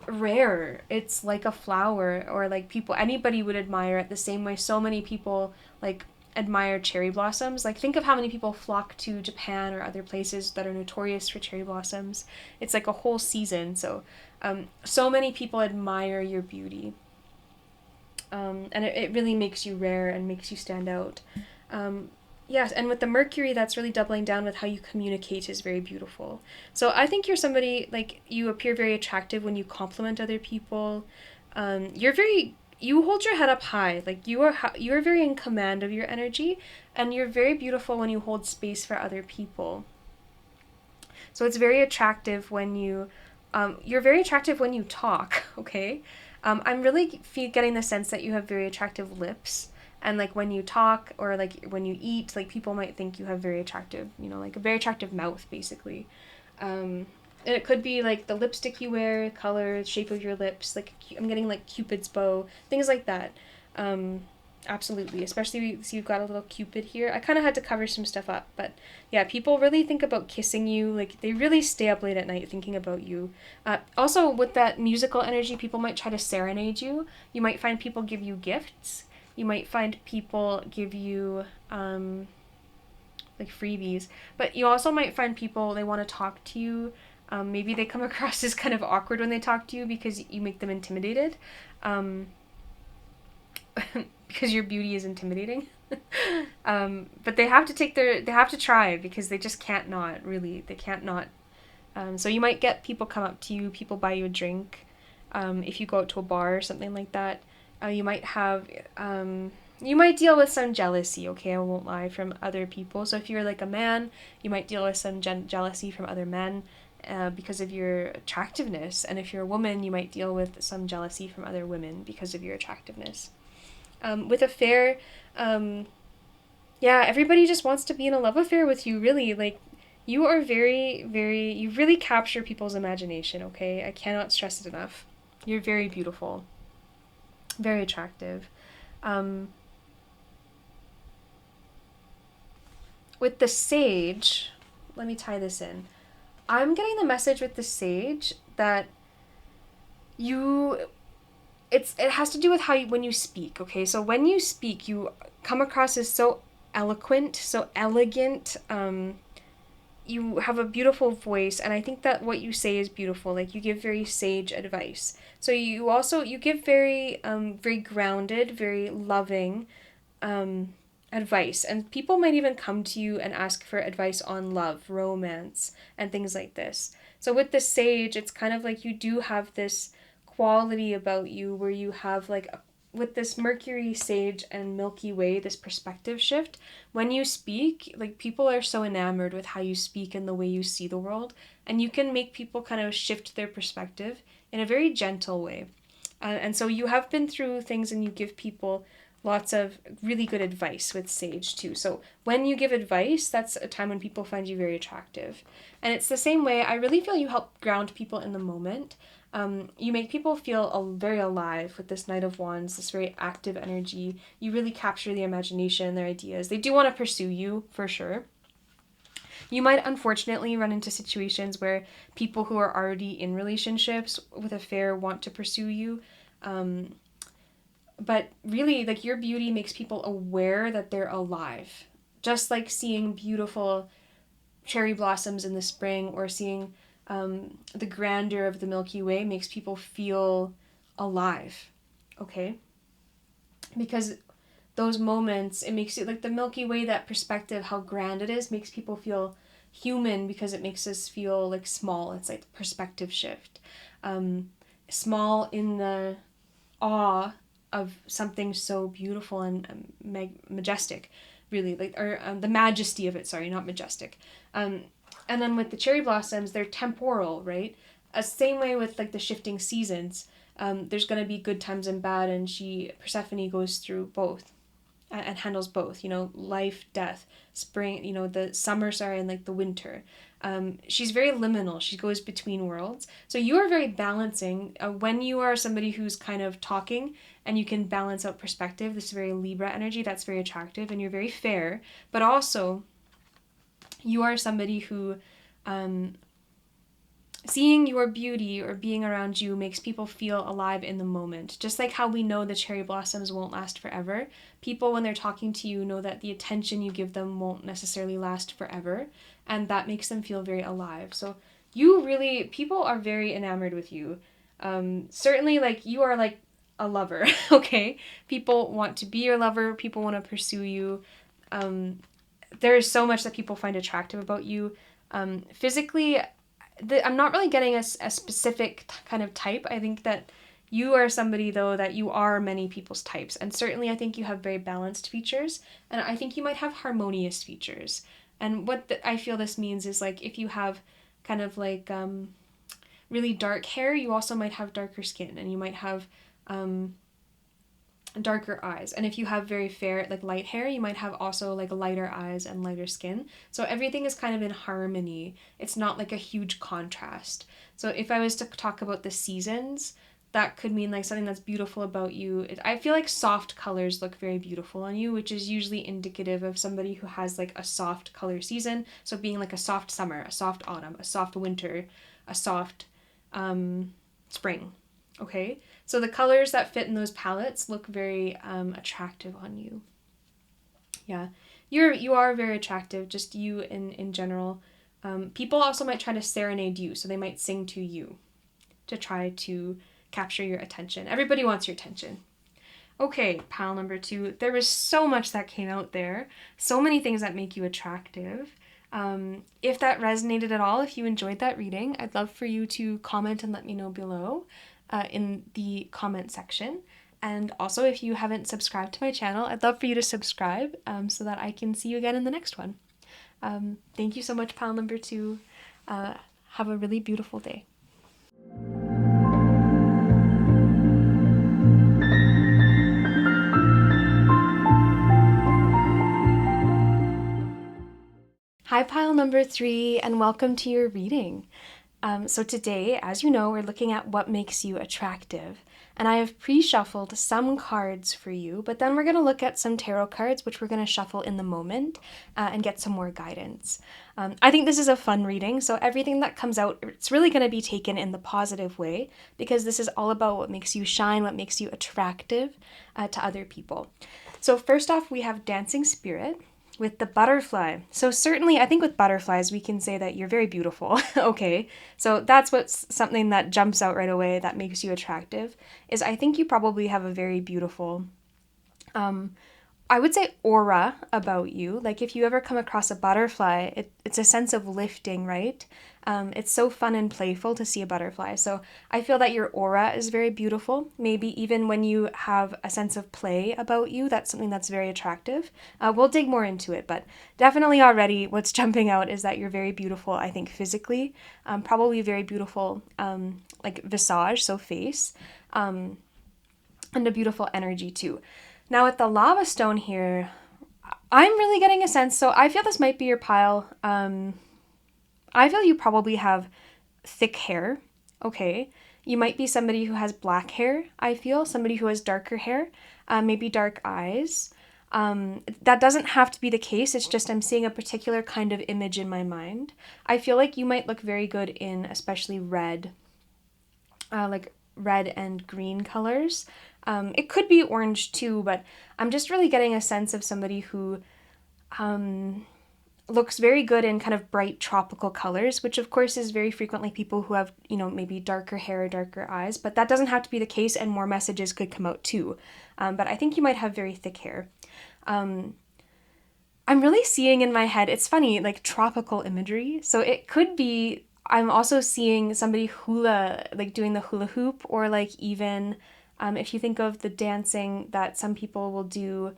A: rare. It's like a flower, or like anybody would admire it the same way so many people like admire cherry blossoms. Like think of how many people flock to Japan or other places that are notorious for cherry blossoms. It's like a whole season. So so many people admire your beauty. And it really makes you rare and makes you stand out. Yes, and with the Mercury, that's really doubling down with how you communicate is very beautiful. So I think you're somebody, like, you appear very attractive when you compliment other people. You hold your head up high. Like, you are very in command of your energy, and you're very beautiful when you hold space for other people. So it's very attractive when you're very attractive when you talk, okay? I'm really getting the sense that you have very attractive lips. And like when you talk or like when you eat, like people might think you have very attractive, like a very attractive mouth, basically. And it could be like the lipstick you wear, color, shape of your lips. Like I'm getting like Cupid's bow, things like that. Absolutely, especially see you've got a little Cupid here. I kind of had to cover some stuff up, but yeah, people really think about kissing you. Like they really stay up late at night thinking about you. Also, with that musical energy, people might try to serenade you. You might find people give you gifts. You might find people give you like freebies, but you also might find people, they want to talk to you. Maybe they come across as kind of awkward when they talk to you because you make them intimidated. Because your beauty is intimidating. But they have to try because they just can't not, really. They can't not. So you might get people come up to you, people buy you a drink. If you go out to a bar or something like that, you might deal with some jealousy, okay, I won't lie, from other people. So if you're like a man, you might deal with some jealousy from other men because of your attractiveness. And if you're a woman, you might deal with some jealousy from other women because of your attractiveness. With affair, yeah, everybody just wants to be in a love affair with you, really. Like, you are you really capture people's imagination, okay? I cannot stress it enough. You're very beautiful. Very attractive. With the sage, let me tie this in. I'm getting the message with the sage that it has to do with when you speak, okay? So when you speak, you come across as so eloquent, so elegant. You have a beautiful voice, and I think that what you say is beautiful. Like you give very sage advice. So you give very very grounded, very loving advice, and people might even come to you and ask for advice on love, romance, and things like this. So with the sage, it's kind of like you do have this quality about you where you have like with this Mercury, Sage, and Milky Way, this perspective shift, when you speak, like people are so enamored with how you speak and the way you see the world, and you can make people kind of shift their perspective in a very gentle way. And so you have been through things and you give people lots of really good advice with Sage too. So when you give advice, that's a time when people find you very attractive. And it's the same way, I really feel you help ground people in the moment. You make people feel very alive with this Knight of Wands, this very active energy. You really capture their imagination, their ideas. They do want to pursue you, for sure. You might unfortunately run into situations where people who are already in relationships with affair want to pursue you. But really, like, your beauty makes people aware that they're alive. Just like seeing beautiful cherry blossoms in the spring, or seeing the grandeur of the Milky Way makes people feel alive. Okay? Because those moments, it makes it like the Milky Way, that perspective, how grand it is, makes people feel human, because it makes us feel like small. It's like the perspective shift. Small in the awe of something so beautiful and majestic, really, like, or the majesty of it. Sorry, not majestic. And then with the cherry blossoms, they're temporal, right? Same way with like the shifting seasons. There's gonna be good times and bad, and Persephone goes through both and handles both, life, death, spring, the summer, and like the winter. She's very liminal. She goes between worlds. So you are very balancing. When you are somebody who's kind of talking and you can balance out perspective, this very Libra energy, that's very attractive, and you're very fair. But also, you are somebody who seeing your beauty or being around you makes people feel alive in the moment. Just like how we know the cherry blossoms won't last forever, people, when they're talking to you, know that the attention you give them won't necessarily last forever, and that makes them feel very alive. So people are very enamored with you. Certainly, like, you are like a lover, okay? People want to be your lover, people want to pursue you. There is so much that people find attractive about you. Physically, I'm not really getting a specific kind of type. I think that you are somebody, though, that you are many people's types. And certainly I think you have very balanced features. And I think you might have harmonious features. And I feel this means is, like, if you have kind of like really dark hair, you also might have darker skin. And you might have darker eyes. And if you have very fair, like, light hair, you might have also like lighter eyes and lighter skin. So everything is kind of in harmony. It's not like a huge contrast. So if I was to talk about the seasons, that could mean like something that's beautiful about you. I feel like soft colors look very beautiful on you, which is usually indicative of somebody who has like a soft color season. So being like a soft summer, a soft autumn, a soft winter, a soft spring. Okay, so the colors that fit in those palettes look very attractive on you. Yeah, you are very attractive, just you in general. People also might try to serenade you, so they might sing to you to try to capture your attention. Everybody wants your attention. Okay, pile number 2. There was so much that came out there, so many things that make you attractive. If that resonated at all, if you enjoyed that reading, I'd love for you to comment and let me know below. In the comment section. And also, if you haven't subscribed to my channel, I'd love for you to subscribe so that I can see you again in the next one. Thank you so much, pile number 2. Have a really beautiful day. Hi, pile number 3, and welcome to your reading. So today, as you know, we're looking at what makes you attractive. And I have pre-shuffled some cards for you, but then we're going to look at some tarot cards, which we're going to shuffle in the moment and get some more guidance. I think this is a fun reading, so everything that comes out, it's really going to be taken in the positive way, because this is all about what makes you shine, what makes you attractive to other people. So first off, we have Dancing Spirit with the butterfly. So certainly, I think with butterflies, we can say that you're very beautiful. Okay, so that's what's something that jumps out right away that makes you attractive, is I think you probably have a very beautiful, I would say, aura about you. Like, if you ever come across a butterfly, it's a sense of lifting, right? It's so fun and playful to see a butterfly. So I feel that your aura is very beautiful. Maybe even when you have a sense of play about you, that's something that's very attractive. We'll dig more into it, but definitely already what's jumping out is that you're very beautiful, I think, physically. Probably very beautiful, like visage, so face, and a beautiful energy too. Now with the lava stone here, I'm really getting a sense, so I feel this might be your pile. I feel you probably have thick hair, okay? You might be somebody who has black hair, I feel. Somebody who has darker hair, maybe dark eyes. That doesn't have to be the case. It's just I'm seeing a particular kind of image in my mind. I feel like you might look very good in especially red, like red and green colors. It could be orange too, but I'm just really getting a sense of somebody who looks very good in kind of bright tropical colors, which of course is very frequently people who have, maybe darker hair or darker eyes, but that doesn't have to be the case, and more messages could come out too. But I think you might have very thick hair. I'm really seeing in my head, it's funny, like tropical imagery. So it could be, I'm also seeing somebody doing the hula hoop, or like even if you think of the dancing that some people will do.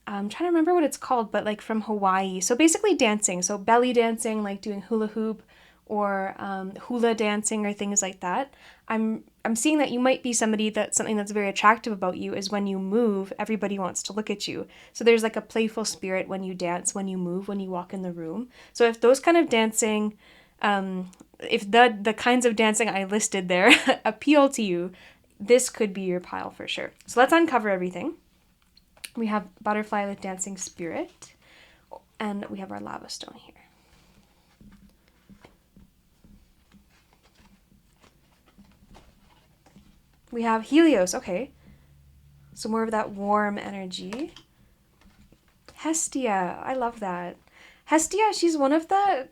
A: I'm trying to remember what it's called, but like from Hawaii. So basically dancing, so belly dancing, like doing hula hoop, or hula dancing, or things like that. I'm seeing that you might be something that's very attractive about you is when you move, everybody wants to look at you. So there's like a playful spirit when you dance, when you move, when you walk in the room. So if those kind of dancing, if the kinds of dancing I listed there appeal to you, this could be your pile for sure. So let's uncover everything. We have butterfly with dancing spirit, and we have our lava stone here. We have Helios, okay. So more of that warm energy. Hestia, I love that. Hestia, she's one of the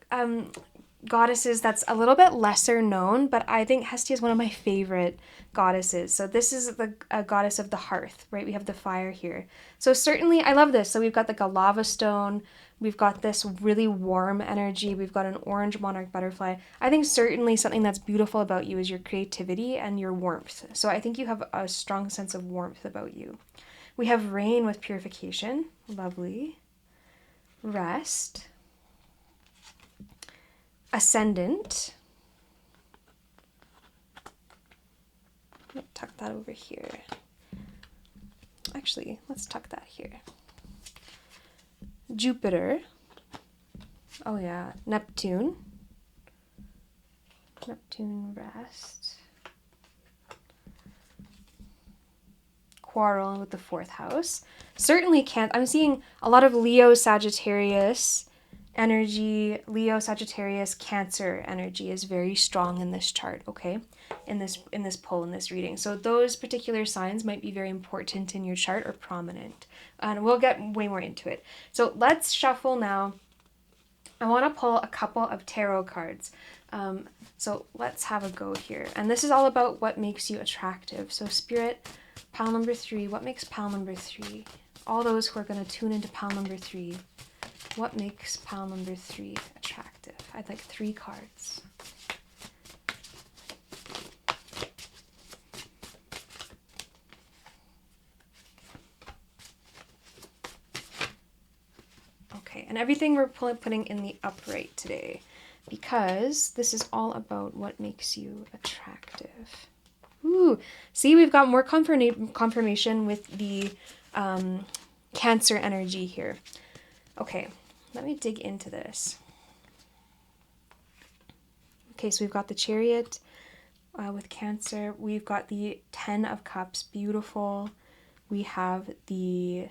A: goddesses that's a little bit lesser known, but I think Hestia is one of my favorite goddesses. So this is the goddess of the hearth, right? We have the fire here. So certainly, I love this. So we've got like a lava stone. We've got this really warm energy. We've got an orange monarch butterfly. I think certainly something that's beautiful about you is your creativity and your warmth. So I think you have a strong sense of warmth about you. We have rain with purification. Lovely. Rest. Ascendant. Tuck that over here. Actually, let's tuck that here. Jupiter. Oh yeah, Neptune. Neptune rest. Quarrel with the 4th house. Certainly I'm seeing a lot of Leo, Sagittarius energy. Leo, Sagittarius, Cancer energy is very strong in this chart, okay? In this poll, in this reading. So those particular signs might be very important in your chart, or prominent. And we'll get way more into it. So let's shuffle now. I want to pull a couple of tarot cards. So let's have a go here. And this is all about what makes you attractive. So Spirit, pile number 3. What makes pile number 3? All those who are going to tune into pile number 3. What makes pile number 3 attractive? I'd like 3 cards. Okay, and everything we're putting in the upright today, because this is all about what makes you attractive. Ooh, see, we've got more confirmation with the Cancer energy here. Okay, let me dig into this. Okay, so we've got the Chariot with Cancer. We've got the 10 of Cups, beautiful. We have the,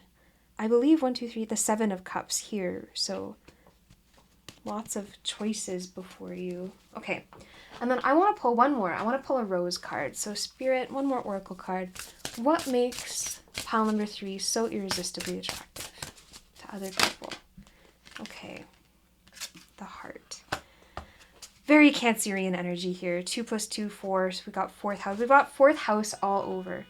A: I believe, 1, 2, 3, the 7 of Cups here. So lots of choices before you. Okay, and then I want to pull one more. I want to pull a rose card. So Spirit, one more oracle card. What makes pile number 3 so irresistibly attractive to other people? Okay, the heart. Very Cancerian energy here. 2 + 2, 4. So we got 4th house. We've got 4th house all over.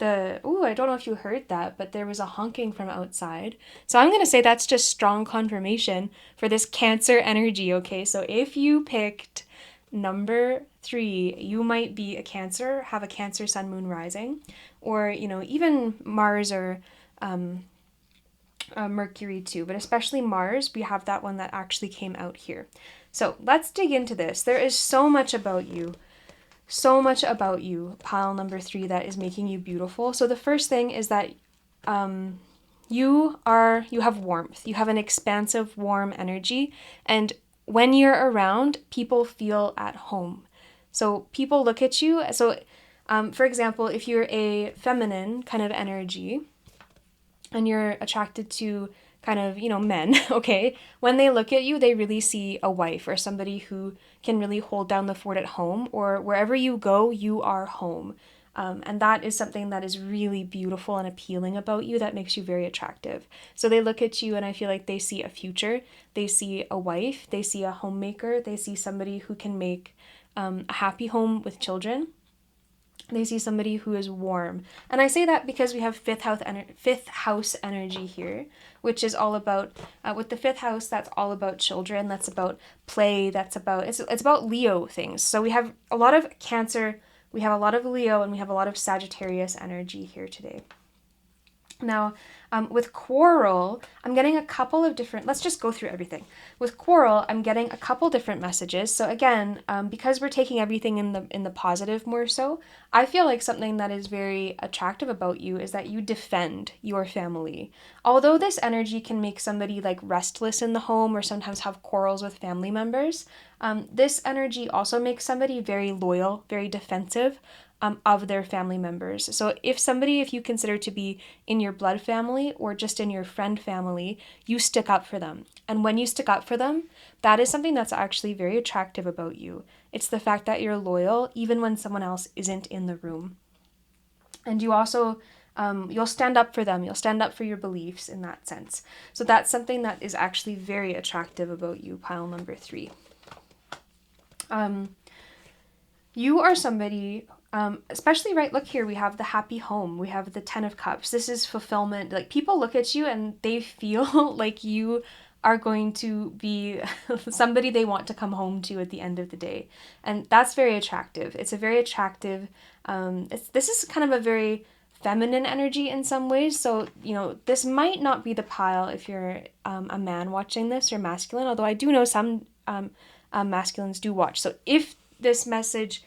A: I don't know if you heard that, but there was a honking from outside. So I'm going to say that's just strong confirmation for this Cancer energy, okay? So if you picked number 3, you might be a Cancer, have a Cancer sun, moon, rising, or, even Mars or Mercury too, but especially Mars. We have that one that actually came out here. So let's dig into this. There is so much about you. So much about you, pile number 3, that is making you beautiful. So the first thing is that you have warmth. You have an expansive, warm energy. And when you're around, people feel at home. So people look at you. So for example, if you're a feminine kind of energy, and you're attracted to kind of, men, okay? When they look at you, they really see a wife or somebody who can really hold down the fort at home, or wherever you go, you are home. And that is something that is really beautiful and appealing about you that makes you very attractive. So they look at you and I feel like they see a future. They see a wife, they see a homemaker, they see somebody who can make a happy home with children. They see somebody who is warm. And I say that because we have fifth house energy here, which is all about, with the fifth house, that's all about children. That's about play. That's about, it's about Leo things. So we have a lot of Cancer, we have a lot of Leo, and we have a lot of Sagittarius energy here today. Now, with Quarrel, I'm getting a couple of different, let's just go through everything. With Quarrel, I'm getting a couple different messages. So again, because we're taking everything in the positive more so, I feel like something that is very attractive about you is that you defend your family. Although this energy can make somebody like restless in the home or sometimes have quarrels with family members, this energy also makes somebody very loyal, very defensive of their family members. So if you consider to be in your blood family or just in your friend family, you stick up for them. And when you stick up for them, that is something that's actually very attractive about you. It's the fact that you're loyal even when someone else isn't in the room. And you also, you'll stand up for them. You'll stand up for your beliefs in that sense. So that's something that is actually very attractive about you, pile number 3. You are somebody, especially right, look here, we have the happy home, we have the 10 of Cups. This is fulfillment. Like, people look at you and they feel like you are going to be somebody they want to come home to at the end of the day. And that's very attractive. It's a very attractive, this is kind of a very feminine energy in some ways. So, this might not be the pile if you're a man watching this, or masculine, although I do know some masculines do watch. So if this message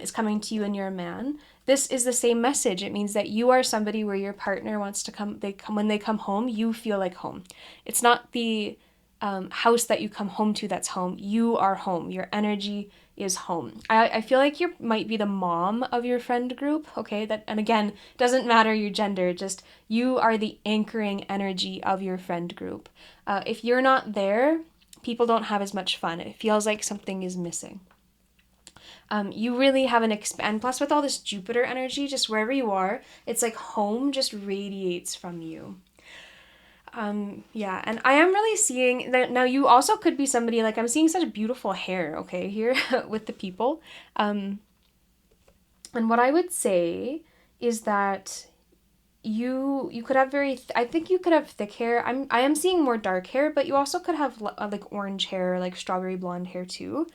A: is coming to you and you're a man, this is the same message. It means that you are somebody where your partner wants to come, when they come home, you feel like home. It's not the house that you come home to that's home. You are home. Your energy is home. I feel like you might be the mom of your friend group, okay? And again, doesn't matter your gender, just you are the anchoring energy of your friend group. If you're not there, people don't have as much fun. It feels like something is missing. You really have and plus with all this Jupiter energy, just wherever you are, it's like home just radiates from you. Yeah, and I am really seeing that now. You also could be somebody, like, I'm seeing such beautiful hair, okay, here with the people. And what I would say is that you could have I think you could have thick hair. I am seeing more dark hair, but you also could have like orange hair, like strawberry blonde hair too.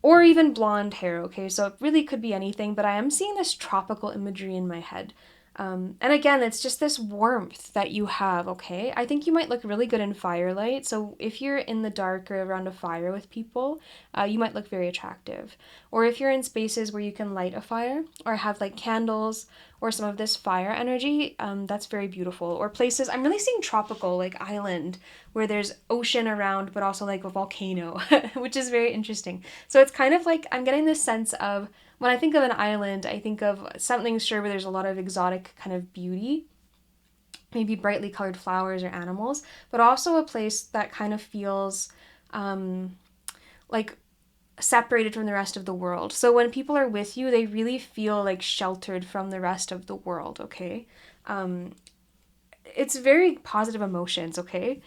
A: Or even blonde hair, okay? So it really could be anything, but I am seeing this tropical imagery in my head. And again, it's just this warmth that you have, okay? I think you might look really good in firelight. So if you're in the dark or around a fire with people, you might look very attractive. Or if you're in spaces where you can light a fire or have like candles or some of this fire energy, that's very beautiful. Or places, I'm really seeing tropical, like island, where there's ocean around, but also like a volcano, which is very interesting. So it's kind of like, I'm getting this sense of, when I think of an island, I think of something, sure, where there's a lot of exotic kind of beauty, maybe brightly colored flowers or animals, but also a place that kind of feels like separated from the rest of the world. So when people are with you, they really feel like sheltered from the rest of the world, okay? It's very positive emotions, okay?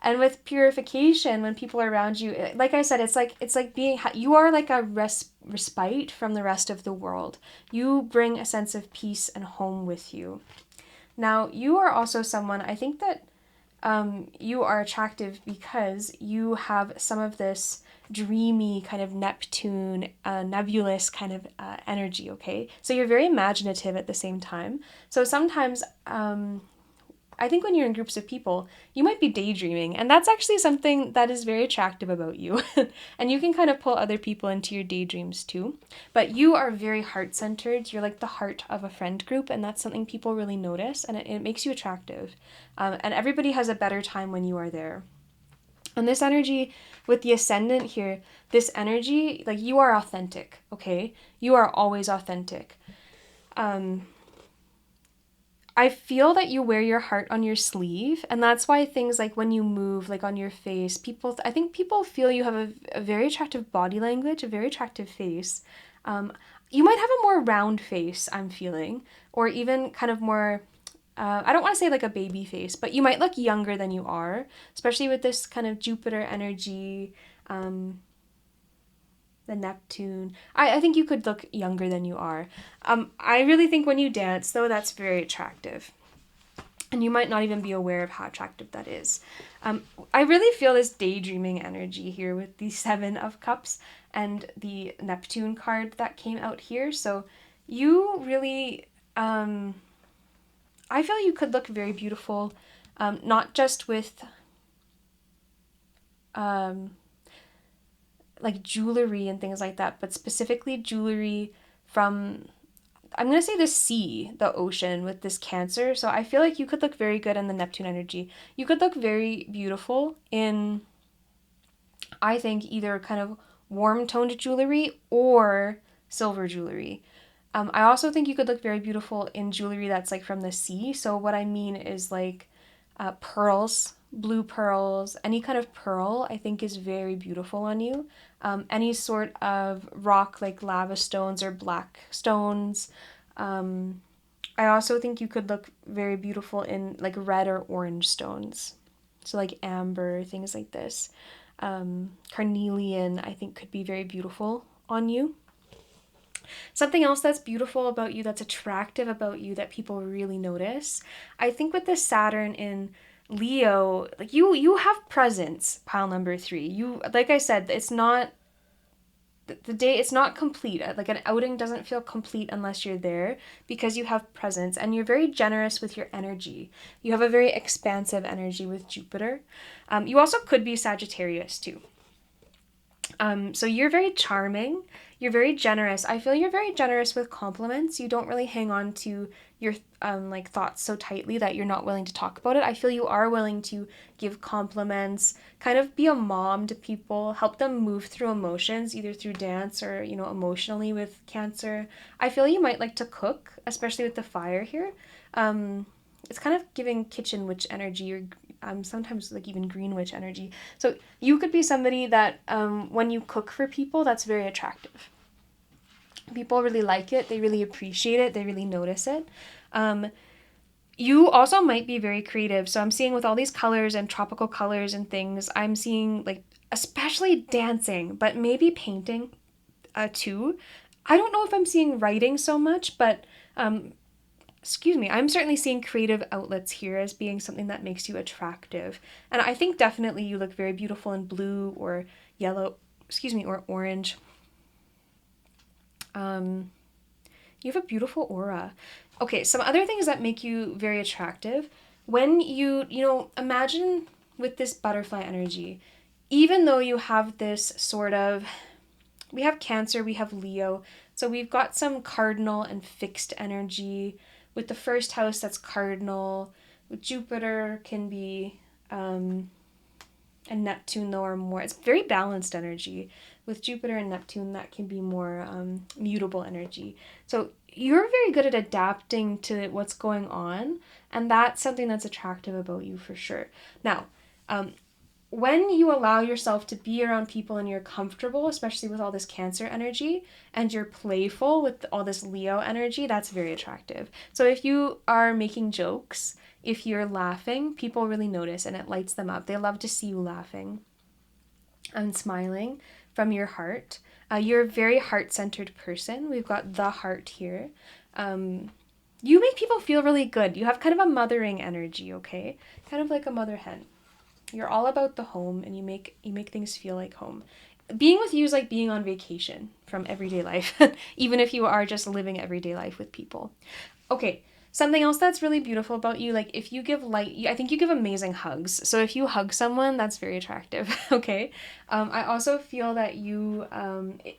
A: And with purification, when people are around you, like I said, it's like being, you are like a respite from the rest of the world. You bring a sense of peace and home with you. Now, you are also someone, I think that you are attractive because you have some of this dreamy kind of Neptune, nebulous kind of energy, okay? So you're very imaginative at the same time. So sometimes, I think when you're in groups of people, you might be daydreaming, and that's actually something that is very attractive about you. And you can kind of pull other people into your daydreams too. But you are very heart-centered. You're like the heart of a friend group, and that's something people really notice, and it makes you attractive. And everybody has a better time when you are there. And this energy with the ascendant here, this energy, like, you are authentic, okay? You are always authentic. I feel that you wear your heart on your sleeve, and that's why things like when you move, like on your face, I think people feel you have a very attractive body language, a very attractive face. Um, you might have a more round face, I'm feeling, or even kind of more, I don't want to say like a baby face, but you might look younger than you are, especially with this kind of Jupiter energy, um, the Neptune. I think you could look younger than you are. I really think when you dance, though, that's very attractive. And you might not even be aware of how attractive that is. I really feel this daydreaming energy here with the Seven of Cups and the Neptune card that came out here. So you really, I feel you could look very beautiful, not just with like jewelry and things like that, but specifically jewelry from, I'm going to say the sea, the ocean with this Cancer. So I feel like you could look very good in the Neptune energy. You could look very beautiful in, I think, either kind of warm toned jewelry or silver jewelry. I also think you could look very beautiful in jewelry that's like from the sea. So what I mean is like pearls, blue pearls, any kind of pearl I think is very beautiful on you. Any sort of rock like lava stones or black stones. I also think you could look very beautiful in like red or orange stones. So like amber, things like this. Carnelian, I think could be very beautiful on you. Something else that's beautiful about you, that's attractive about you, that people really notice. I think with the Saturn in Leo, like you have presence, pile number 3. You, like I said, it's not the day, it's not complete. Like an outing doesn't feel complete unless you're there, because you have presence and you're very generous with your energy. You have a very expansive energy with Jupiter. You also could be Sagittarius too. So you're very charming. You're very generous. I feel you're very generous with compliments. You don't really hang on to your like thoughts so tightly that you're not willing to talk about it. I feel you are willing to give compliments, kind of be a mom to people, help them move through emotions, either through dance or, you know, emotionally with Cancer. I feel you might like to cook, especially with the fire here. It's kind of giving kitchen witch energy, or sometimes like even green witch energy. So you could be somebody that when you cook for people, that's very attractive. People really like it. They really appreciate it. They really notice it. You also might be very creative. So I'm seeing with all these colors and tropical colors and things, I'm seeing like especially dancing, but maybe painting too. I don't know if I'm seeing writing so much, but excuse me, I'm certainly seeing creative outlets here as being something that makes you attractive. And I think definitely you look very beautiful in blue or yellow, excuse me, or orange. You have a beautiful aura. Okay, some other things that make you very attractive. When imagine with this butterfly energy, even though you have this sort of, we have Cancer, we have Leo, so we've got some cardinal and fixed energy. With the first house, that's cardinal. With Jupiter can be, and Neptune though are more, it's very balanced energy. With Jupiter and Neptune, that can be more mutable energy. So you're very good at adapting to what's going on, and that's something that's attractive about you for sure. Now, when you allow yourself to be around people and you're comfortable, especially with all this Cancer energy, and you're playful with all this Leo energy, that's very attractive. So if you are making jokes, if you're laughing, people really notice and it lights them up. They love to see you laughing and smiling from your heart. You're a very heart-centered person. We've got the heart here. You make people feel really good. You have kind of a mothering energy, okay? Kind of like a mother hen. You're all about the home, and you make things feel like home. Being with you is like being on vacation from everyday life, even if you are just living everyday life with people. Okay, something else that's really beautiful about you, like if you give I think you give amazing hugs. So if you hug someone, that's very attractive, okay? I also feel that you,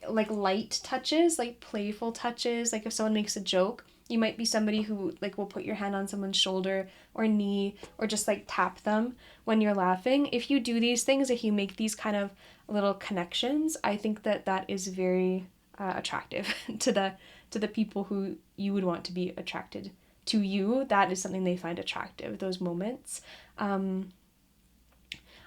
A: like light touches, like playful touches, like if someone makes a joke, you might be somebody who like will put your hand on someone's shoulder or knee or just like tap them when you're laughing. If you do these things, if you make these kind of little connections, I think that is very attractive to the people who you would want to be attracted to you, that is something they find attractive, those moments.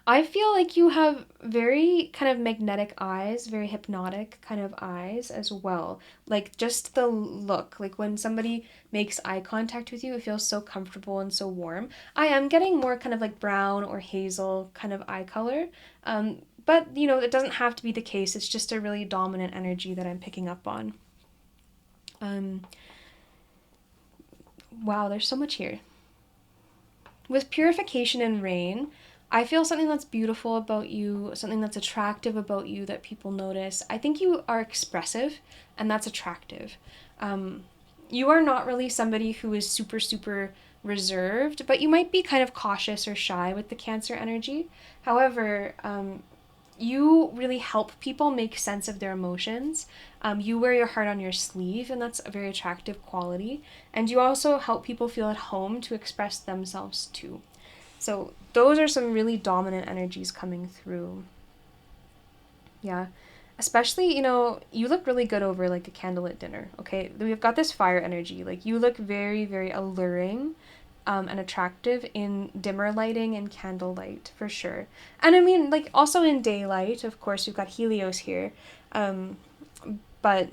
A: I feel like you have very kind of magnetic eyes, very hypnotic kind of eyes as well. Like just the look, like when somebody makes eye contact with you, it feels so comfortable and so warm. I am getting more kind of like brown or hazel kind of eye color. But it doesn't have to be the case. It's just a really dominant energy that I'm picking up on. Wow, there's so much here. With purification and rain, I feel something that's beautiful about you, something that's attractive about you that people notice. I think you are expressive, and that's attractive. You are not really somebody who is super, super reserved, but you might be kind of cautious or shy with the Cancer energy. However, you really help people make sense of their emotions. You wear your heart on your sleeve, and that's a very attractive quality. And you also help people feel at home to express themselves too. So those are some really dominant energies coming through. Yeah. Especially, you look really good over like a candlelit dinner, okay? We've got this fire energy. Like you look very, very alluring and attractive in dimmer lighting and candlelight for sure. And I mean, like also in daylight, of course, we've got Helios here. But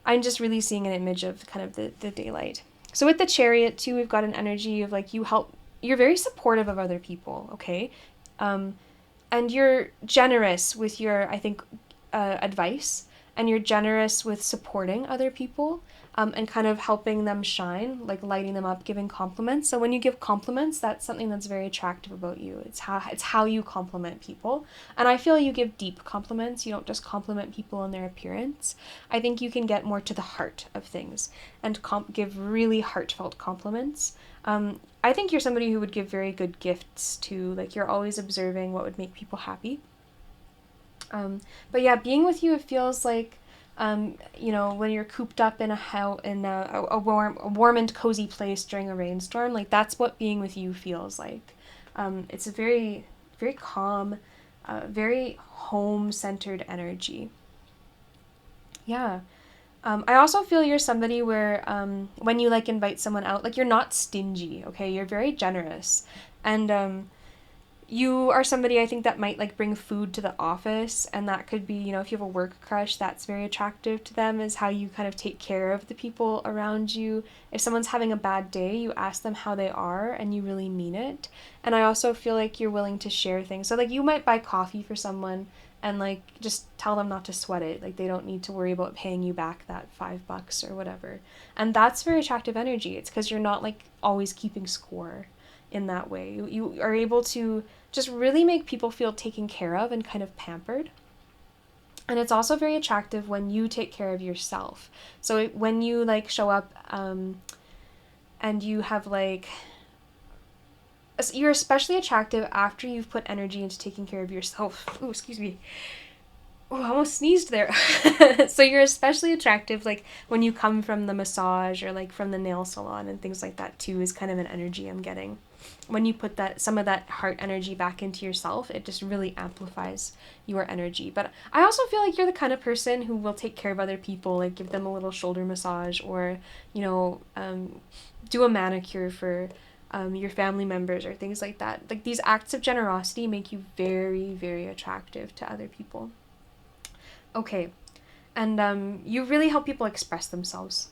A: I'm just really seeing an image of kind of the daylight. So with the Chariot too, we've got an energy of like you're very supportive of other people, okay? And you're generous with your, I think, advice, and you're generous with supporting other people, and kind of helping them shine, like lighting them up, giving compliments. So when you give compliments, that's something that's very attractive about you. It's how you compliment people. And I feel you give deep compliments. You don't just compliment people on their appearance. I think you can get more to the heart of things and give really heartfelt compliments. I think you're somebody who would give very good gifts too. Like you're always observing what would make people happy. But yeah, being with you, it feels like, when you're cooped up in a warm and cozy place during a rainstorm, like that's what being with you feels like. It's a very, very calm, very home-centered energy. Yeah. I also feel you're somebody where when you like invite someone out, like you're not stingy, okay? You're very generous. And you are somebody I think that might like bring food to the office, and that could be, if you have a work crush, that's very attractive to them, is how you kind of take care of the people around you. If someone's having a bad day, you ask them how they are and you really mean it. And I also feel like you're willing to share things. So like you might buy coffee for someone and like just tell them not to sweat it. Like they don't need to worry about paying you back that $5 or whatever. And that's very attractive energy. It's because you're not like always keeping score in that way. You are able to just really make people feel taken care of and kind of pampered. And it's also very attractive when you take care of yourself. So when you like show up and you have like, you're especially attractive after you've put energy into taking care of yourself. Oh, excuse me. Oh, I almost sneezed there. So you're especially attractive like when you come from the massage or like from the nail salon and things like that too, is kind of an energy I'm getting. When you put some of that heart energy back into yourself, it just really amplifies your energy. But I also feel like you're the kind of person who will take care of other people, like give them a little shoulder massage or, do a manicure for your family members or things like that. Like these acts of generosity make you very, very attractive to other people. Okay, and you really help people express themselves.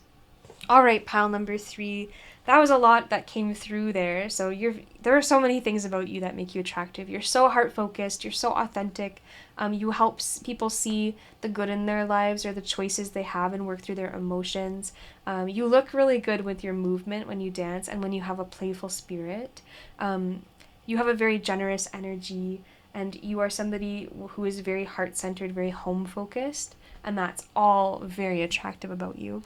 A: All right, pile number 3. That was a lot that came through there. So there are so many things about you that make you attractive. You're so heart-focused. You're so authentic. You help people see the good in their lives or the choices they have and work through their emotions. You look really good with your movement when you dance and when you have a playful spirit. You have a very generous energy, and you are somebody who is very heart-centered, very home-focused, and that's all very attractive about you.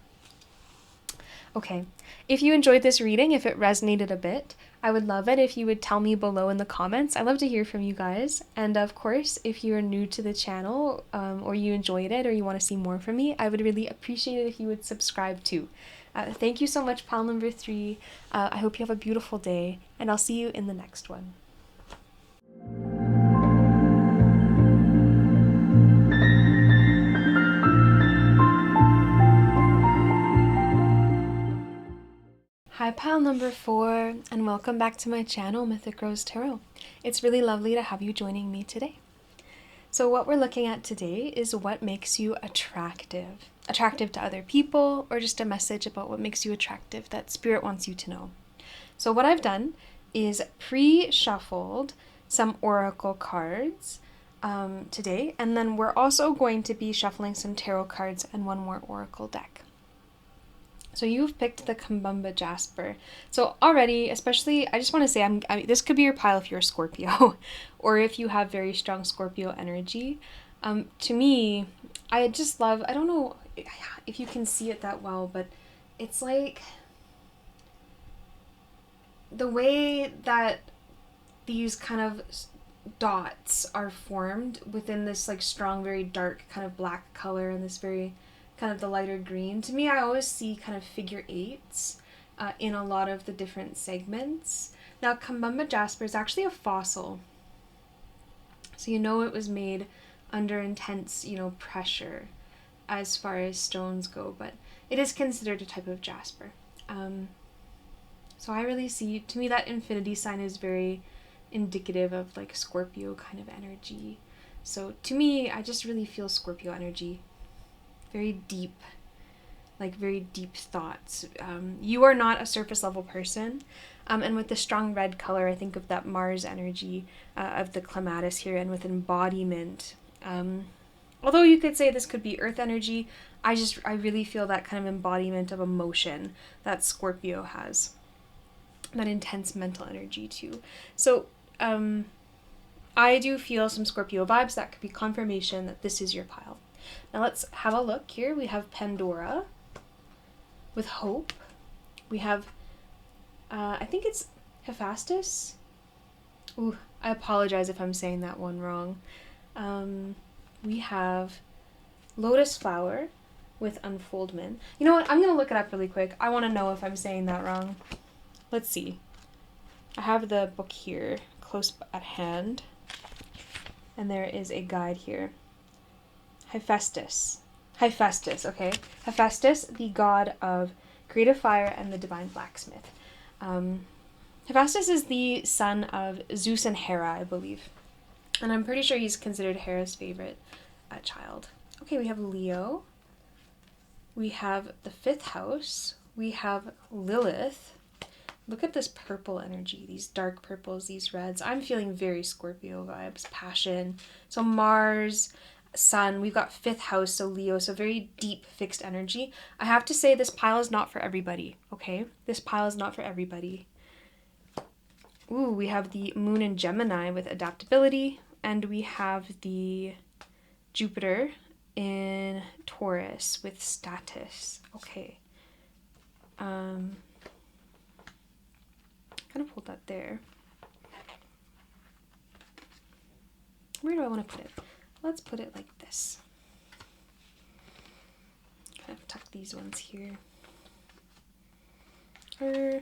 A: Okay, if you enjoyed this reading, if it resonated a bit, I would love it if you would tell me below in the comments. I love to hear from you guys. And of course, if you are new to the channel or you enjoyed it or you want to see more from me, I would really appreciate it if you would subscribe too. Thank you so much, pile number 3. I hope you have a beautiful day, and I'll see you in the next one. Hi pile number 4, and welcome back to my channel, Mythic Rose Tarot. It's really lovely to have you joining me today. So what we're looking at today is what makes you attractive. Attractive to other people, or just a message about what makes you attractive that Spirit wants you to know. So what I've done is pre-shuffled some oracle cards today, and then we're also going to be shuffling some tarot cards and one more oracle deck. So you've picked the Kumbumba Jasper. So already, especially, I just want to say, I mean, this could be your pile if you're a Scorpio, or if you have very strong Scorpio energy. To me, I just love, I don't know if you can see it that well, but it's like the way that these kind of dots are formed within this like strong, very dark kind of black color and this very kind of the lighter green. To me, I always see kind of figure eights in a lot of the different segments. Now, Kumbumba Jasper is actually a fossil. So you know it was made under intense, pressure as far as stones go, but it is considered a type of jasper. So I really see, to me, that infinity sign is very indicative of like Scorpio kind of energy. So to me, I just really feel Scorpio energy. Very deep, like very deep thoughts. You are not a surface level person. And with the strong red color, I think of that Mars energy of the clematis here, and with embodiment. Although you could say this could be earth energy, I really feel that kind of embodiment of emotion that Scorpio has. That intense mental energy too. So I do feel some Scorpio vibes. That could be confirmation that this is your pile. Now let's have a look here. We have Pandora with Hope. We have, I think it's Hephaestus. Ooh, I apologize if I'm saying that one wrong. We have Lotus Flower with Unfoldment. You know what? I'm going to look it up really quick. I want to know if I'm saying that wrong. Let's see. I have the book here close at hand. And there is a guide here. Hephaestus, okay. Hephaestus, the god of creative fire and the divine blacksmith. Hephaestus is the son of Zeus and Hera, I believe. And I'm pretty sure he's considered Hera's favorite child. Okay, we have Leo. We have the 5th house. We have Lilith. Look at this purple energy, these dark purples, these reds. I'm feeling very Scorpio vibes, passion. So Mars, Sun, we've got 5th house, so Leo, so very deep fixed energy. I have to say this pile is not for everybody, okay? This pile is not for everybody. Ooh, we have the Moon in Gemini with adaptability, and we have the Jupiter in Taurus with status. Okay. Kind of hold that there. Where do I want to put it? Let's put it like this. Kind of tuck these ones here. I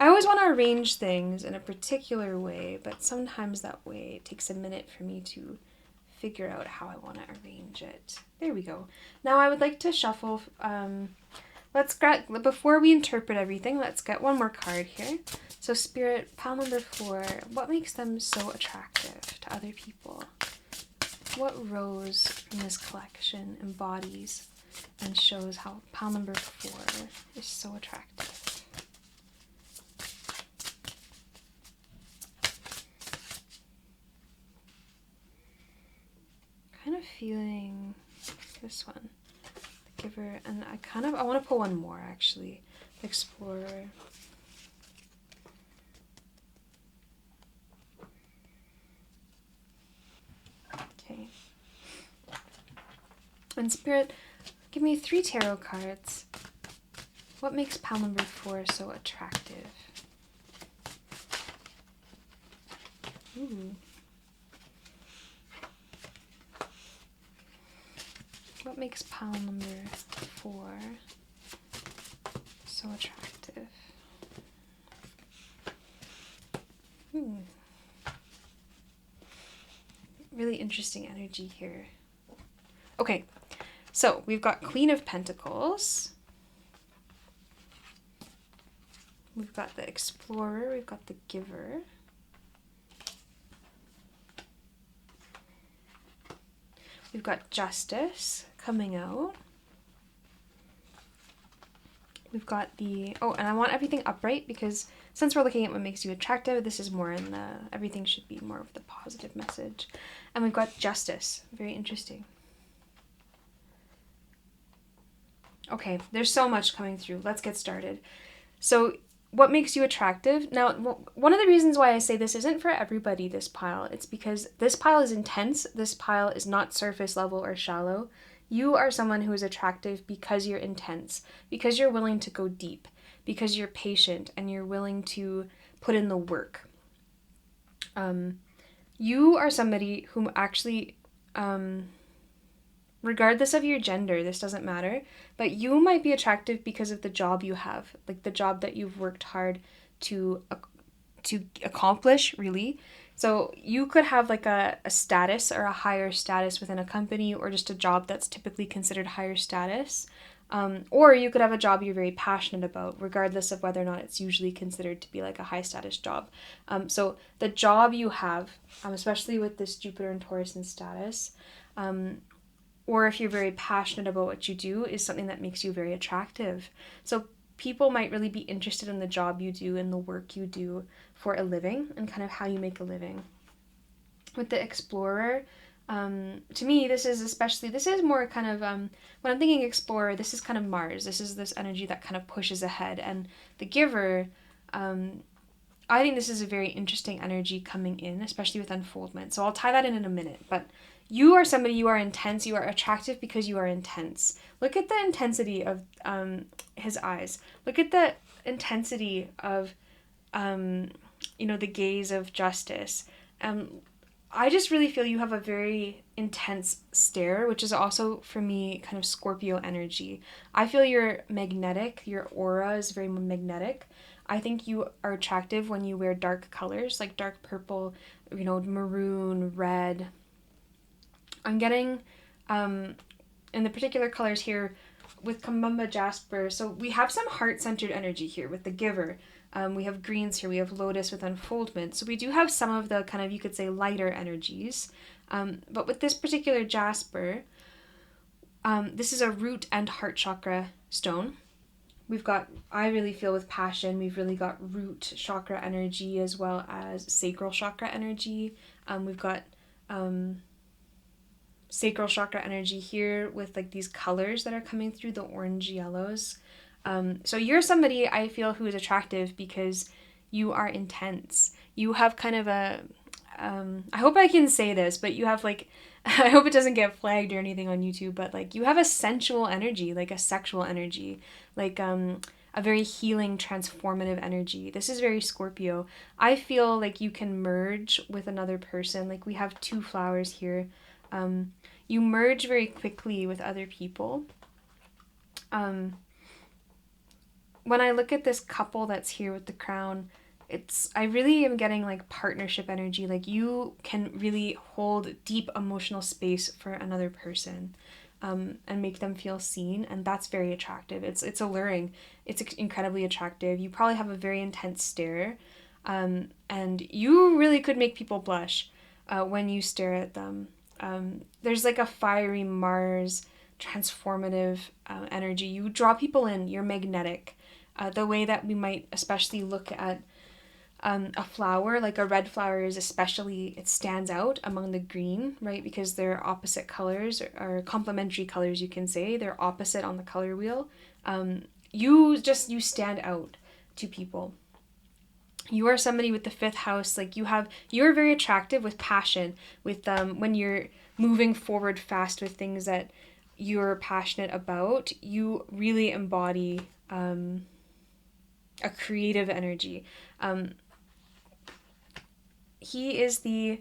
A: always want to arrange things in a particular way, but sometimes that way it takes a minute for me to figure out how I want to arrange it. There we go. Now I would like to shuffle. Before we interpret everything, let's get one more card here. So Spirit, pile number 4, what makes them so attractive to other people? What rose from this collection embodies and shows how pile number 4 is so attractive? Kind of feeling this one, the Giver, and I want to pull one more actually, the Explorer. Okay. And Spirit, give me 3 tarot cards. What makes pile number 4 so attractive? Ooh. What makes pile number 4 so attractive? Really interesting energy here. Okay, so we've got Queen of Pentacles, We've got the explorer, we've got the giver. We've got justice coming out. We've got the, oh, and I want everything upright because since we're looking at what makes you attractive, this is more in the, everything should be more of the positive message. And we've got justice, very interesting. Okay, there's so much coming through. Let's get started. So what makes you attractive? Now, one of the reasons why I say this isn't for everybody, this pile, it's because this pile is intense. This pile is not surface level or shallow. You are someone who is attractive because you're intense, because you're willing to go deep, because you're patient and you're willing to put in the work. You are somebody whom actually, regardless of your gender, this doesn't matter, but you might be attractive because of the job you have, like the job that you've worked hard to accomplish, really. So you could have like a status or a higher status within a company, or just a job that's typically considered higher status. Or you could have a job you're very passionate about, regardless of whether or not it's usually considered to be like a high status job. So the job you have, especially with this Jupiter and Taurus in status, or if you're very passionate about what you do, is something that makes you very attractive. So people might really be interested in the job you do and the work you do for a living and kind of how you make a living. With the explorer, to me, this is more kind of, when I'm thinking explorer, this is kind of Mars. This is this energy that kind of pushes ahead. And the giver, I think this is a very interesting energy coming in, especially with unfoldment. So I'll tie that in a minute. But you are somebody, you are intense, you are attractive because you are intense. Look at the intensity of his eyes. Look at the intensity of, the gaze of justice. I just really feel you have a very intense stare, which is also, for me, kind of Scorpio energy. I feel you're magnetic. Your aura is very magnetic. I think you are attractive when you wear dark colors, like dark purple, maroon, red. I'm getting, in the particular colors here, with Kamamba Jasper, so we have some heart-centered energy here with the giver. We have greens here, we have lotus with unfoldment. So we do have some of the kind of, you could say, lighter energies. But with this particular Jasper, this is a root and heart chakra stone. We've got, I really feel with passion, we've really got root chakra energy as well as sacral chakra energy. We've got sacral chakra energy here with like these colors that are coming through, the orange yellows. So you're somebody I feel who is attractive because you are intense. You have kind of a, I hope I can say this, but you have like, I hope it doesn't get flagged or anything on YouTube, but like you have a sensual energy, like a sexual energy, like a very healing, transformative energy. This is very Scorpio. I feel like you can merge with another person. Like we have two flowers here. You merge very quickly with other people. When I look at this couple that's here with the crown, I really am getting like partnership energy. Like you can really hold deep emotional space for another person, and make them feel seen. And that's very attractive. It's alluring. It's incredibly attractive. You probably have a very intense stare. And you really could make people blush, when you stare at them. There's like a fiery Mars transformative energy. You draw people in. You're magnetic. The way that we might especially look at a flower, like a red flower is especially, it stands out among the green, right? Because they're opposite colors, or complementary colors, you can say. They're opposite on the color wheel. You stand out to people. You are somebody with the fifth house, like you're very attractive with passion, with when you're moving forward fast with things that you're passionate about. You really embody a creative energy. He is the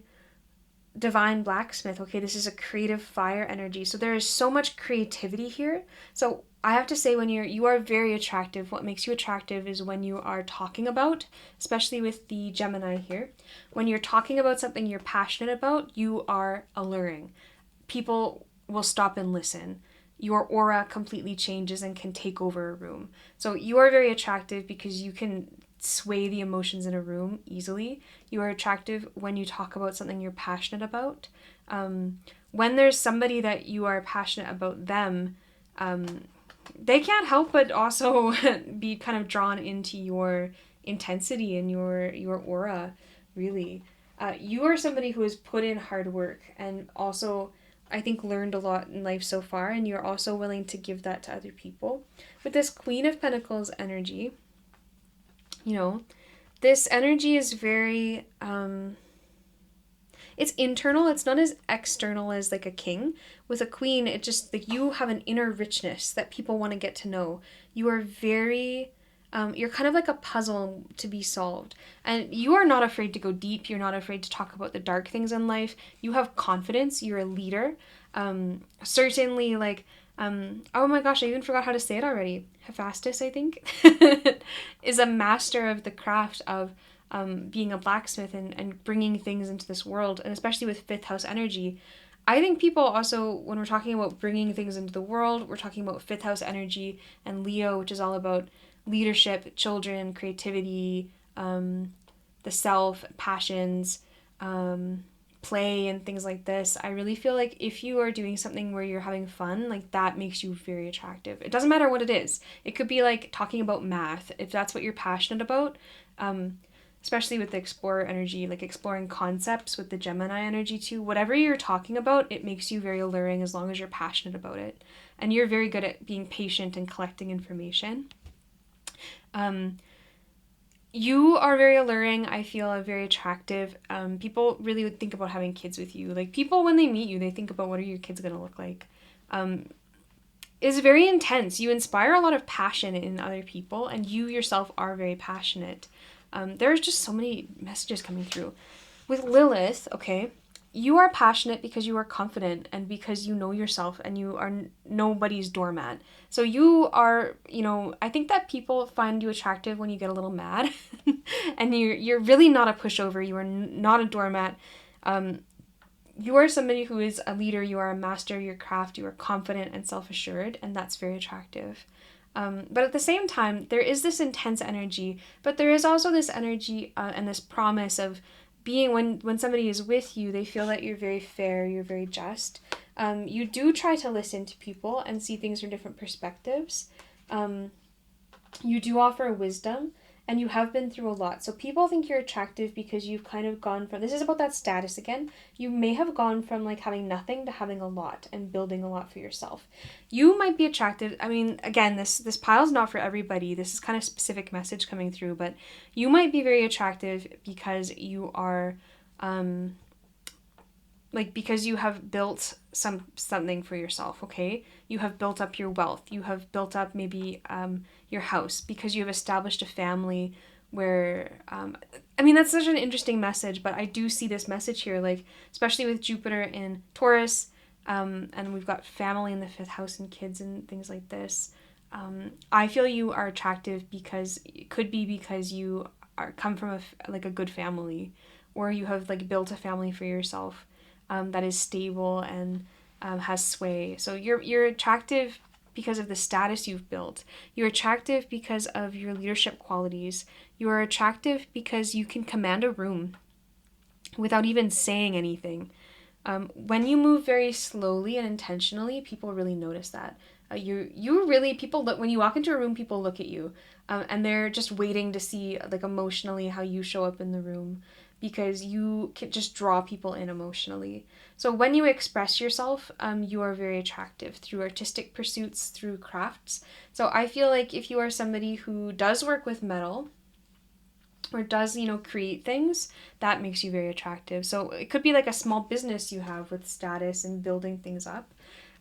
A: divine blacksmith. Okay, this is a creative fire energy. So there is so much creativity here. So I have to say, when you are very attractive, what makes you attractive is when you are talking about, especially with the Gemini here, when you're talking about something you're passionate about, you are alluring. People will stop and listen. your aura completely changes and can take over a room. So you are very attractive because you can sway the emotions in a room easily. You are attractive when you talk about something you're passionate about. When there's somebody that you are passionate about them, they can't help but also be kind of drawn into your intensity and your aura, really. You are somebody who has put in hard work and also, I think, learned a lot in life so far, and you're also willing to give that to other people. With this Queen of Pentacles energy, this energy is very, it's internal. It's not as external as like a king. With a queen, it just, like, you have an inner richness that people want to get to know. You are very, you're kind of like a puzzle to be solved. And you are not afraid to go deep. You're not afraid to talk about the dark things in life. You have confidence. You're a leader. Certainly, like, oh my gosh, I even forgot how to say it already. Hephaestus, I think, is a master of the craft of being a blacksmith and bringing things into this world, and especially with fifth house energy. I think people also, when we're talking about bringing things into the world, we're talking about fifth house energy and Leo, which is all about leadership, children, creativity, the self, passions, play, and things like this. I really feel like if you are doing something where you're having fun, like, that makes you very attractive. It doesn't matter what it is. It could be like talking about math, if that's what you're passionate about. Especially with the explorer energy, like exploring concepts with the Gemini energy too. Whatever you're talking about, it makes you very alluring as long as you're passionate about it. And you're very good at being patient and collecting information. You are very alluring. I feel very attractive. People really would think about having kids with you. Like, people, when they meet you, they think about what are your kids going to look like. It's very intense. You inspire a lot of passion in other people, and you yourself are very passionate. There's just so many messages coming through. With Lilith, okay, you are passionate because you are confident and because you know yourself and you are nobody's doormat. So you are, I think that people find you attractive when you get a little mad and you're really not a pushover. You are not a doormat. You are somebody who is a leader. You are a master of your craft. You are confident and self-assured, and that's very attractive. But at the same time, there is this intense energy, but there is also this energy and this promise of being, when somebody is with you, they feel that you're very fair, you're very just. You do try to listen to people and see things from different perspectives. You do offer wisdom, and you have been through a lot. So people think you're attractive because you've kind of gone from, this is about that status again, you may have gone from like having nothing to having a lot and building a lot for yourself. You might be attractive. I mean, again, this pile's not for everybody. This is kind of specific message coming through, but you might be very attractive because you are, because you have built something for yourself, okay? You have built up your wealth. You have built up maybe your house because you have established a family where, that's such an interesting message, but I do see this message here, like, especially with Jupiter in Taurus, and we've got family in the fifth house and kids and things like this. I feel you are attractive because, it could be because you come from a good family, or you have like built a family for yourself. That is stable and has sway. So you're attractive because of the status you've built. You're attractive because of your leadership qualities. You are attractive because you can command a room without even saying anything. When you move very slowly and intentionally, people really notice that. You really, people look, when you walk into a room, people look at you, and they're just waiting to see, like, emotionally how you show up in the room, because you can just draw people in emotionally. So when you express yourself, you are very attractive through artistic pursuits, through crafts. So I feel like if you are somebody who does work with metal, or does, create things, that makes you very attractive. So it could be like a small business you have with status and building things up.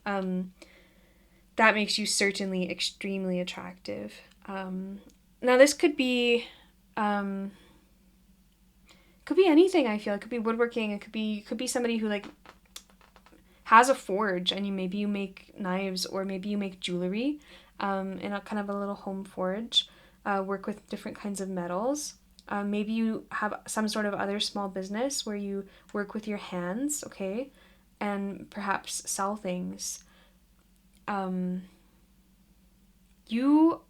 A: That makes you certainly extremely attractive. Now this could be anything. I feel it could be woodworking. It could be somebody who like has a forge, and maybe you make knives, or maybe you make jewelry in a kind of a little home forge. Work with different kinds of metals. Maybe you have some sort of other small business where you work with your hands, okay, and perhaps sell things. you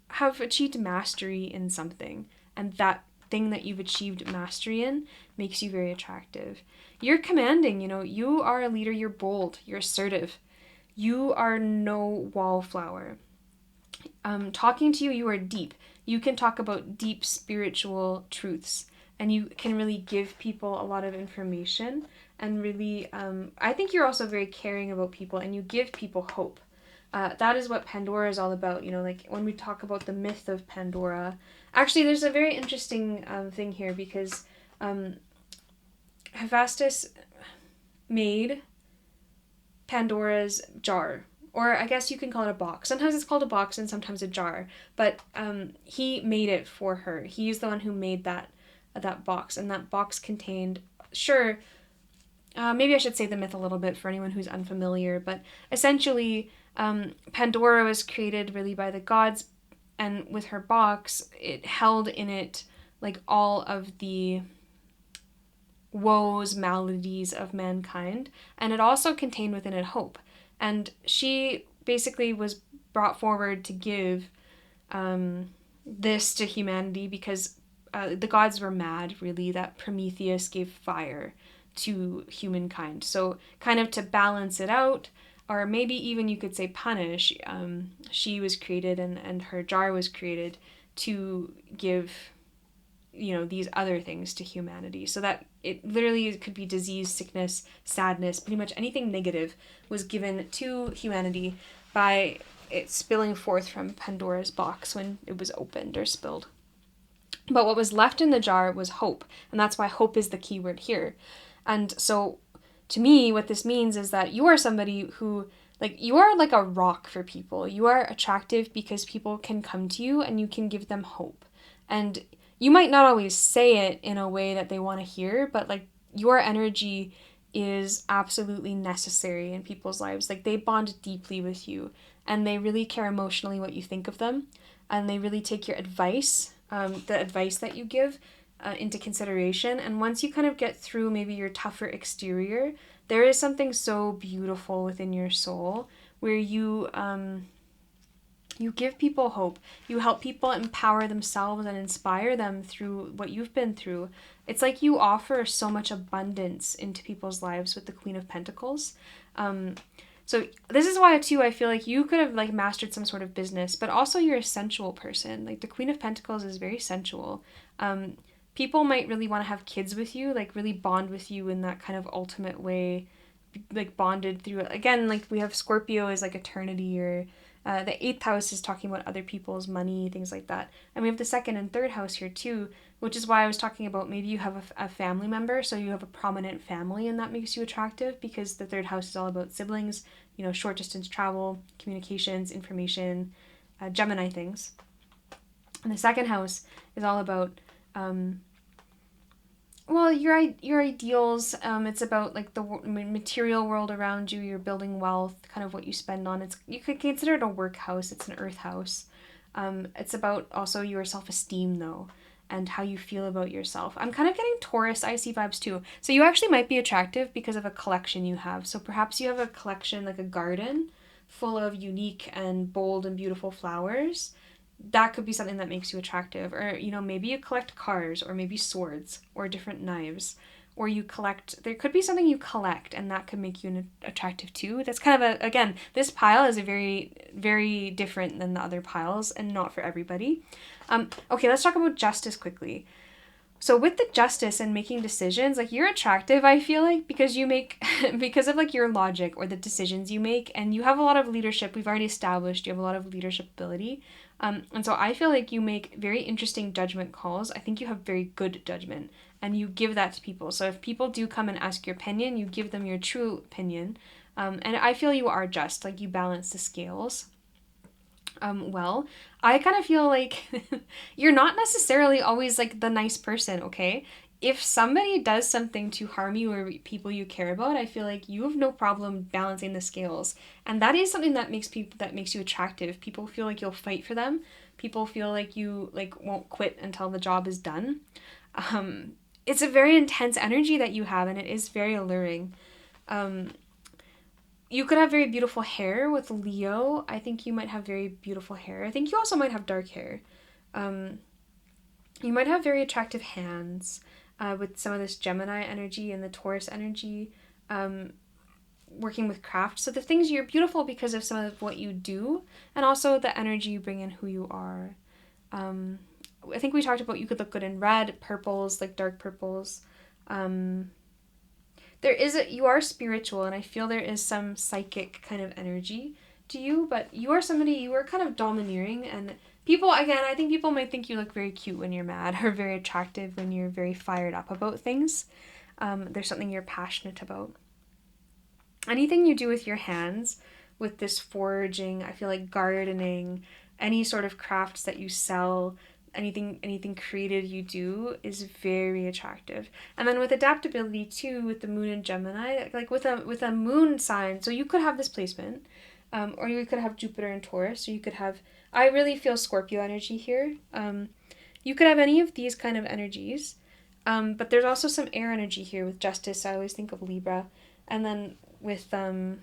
A: have achieved mastery in something, and that thing that you've achieved mastery in makes you very attractive. You're commanding, you are a leader, you're bold, you're assertive. You are no wallflower. Talking to you, you are deep. You can talk about deep spiritual truths, and you can really give people a lot of information. And really, I think you're also very caring about people, and you give people hope. That is what Pandora is all about. Like when we talk about the myth of Pandora, actually, there's a very interesting thing here because Hephaestus made Pandora's jar, or I guess you can call it a box. Sometimes it's called a box and sometimes a jar, but he made it for her. He's the one who made that box, and that box contained, maybe I should say the myth a little bit for anyone who's unfamiliar, but essentially Pandora was created really by the gods, and with her box, it held in it like all of the woes, maladies of mankind, and it also contained within it hope. And she basically was brought forward to give this to humanity because the gods were mad, really, that Prometheus gave fire to humankind. So kind of to balance it out, or maybe even you could say punish, she was created and her jar was created to give these other things to humanity, so that it literally could be disease, sickness, sadness, pretty much anything negative was given to humanity by it spilling forth from Pandora's box when it was opened or spilled. But what was left in the jar was hope, and that's why hope is the key word here. And so to me, what this means is that you are somebody who, you are like a rock for people. You are attractive because people can come to you and you can give them hope. And you might not always say it in a way that they want to hear, but your energy is absolutely necessary in people's lives. They bond deeply with you, and they really care emotionally what you think of them, and they really take your advice, the advice that you give, into consideration. And once you kind of get through maybe your tougher exterior, there is something so beautiful within your soul where you give people hope. You help people empower themselves and inspire them through what you've been through. It's like you offer so much abundance into people's lives with the Queen of Pentacles. So this is why, too, I feel like you could have mastered some sort of business, but also you're a sensual person. The Queen of Pentacles is very sensual. People might really want to have kids with you, really bond with you in that kind of ultimate way, bonded through it. Again, we have Scorpio as eternity, or the 8th house is talking about other people's money, things like that. And we have the 2nd and 3rd house here too, which is why I was talking about maybe you have a family member, so you have a prominent family, and that makes you attractive because the 3rd house is all about siblings, short distance travel, communications, information, Gemini things. And the 2nd house is all about your ideals. It's about the material world around you. You're building wealth, kind of what you spend on. You could consider it a work house. It's an earth house. It's about also your self-esteem though, and how you feel about yourself. I'm kind of getting Taurus icy vibes too. So you actually might be attractive because of a collection you have. So perhaps you have a collection, like a garden full of unique and bold and beautiful flowers. That could be something that makes you attractive. Or, maybe you collect cars, or maybe swords, or different knives, or there could be something you collect, and that could make you attractive too. That's kind of again, this pile is a very, very different than the other piles, and not for everybody. Okay, let's talk about justice quickly. So with the justice and making decisions, you're attractive, I feel because you make, because of your logic or the decisions you make, and you have a lot of leadership. We've already established you have a lot of leadership ability. And so I feel you make very interesting judgment calls. I think you have very good judgment, and you give that to people. So if people do come and ask your opinion, you give them your true opinion. And I feel you are just, you balance the scales. Well, I kind of feel you're not necessarily always the nice person, okay? If somebody does something to harm you or people you care about, I feel you have no problem balancing the scales. And that is something that makes you attractive. People feel you'll fight for them. People feel you won't quit until the job is done. It's a very intense energy that you have, and it is very alluring. you could have very beautiful hair with Leo. I think you might have very beautiful hair. I think you also might have dark hair. You might have very attractive hands with some of this Gemini energy and the Taurus energy, working with craft. So the things, you're beautiful because of some of what you do, and also the energy you bring in, who you are. I think we talked about you could look good in red, purples, like dark purples. You are spiritual, and I feel there is some psychic kind of energy to you, but you are kind of domineering, and people, again, I think people might think you look very cute when you're mad, or very attractive when you're very fired up about things. There's something you're passionate about. Anything you do with your hands, with this foraging, I feel like gardening, any sort of crafts that you sell, anything creative you do is very attractive. And then with adaptability too, with the moon in Gemini, like with a moon sign, so you could have this placement, or you could have Jupiter in Taurus, or you could have, I really feel Scorpio energy here. You could have any of these kind of energies, but there's also some air energy here with Justice. I always think of Libra. And then with the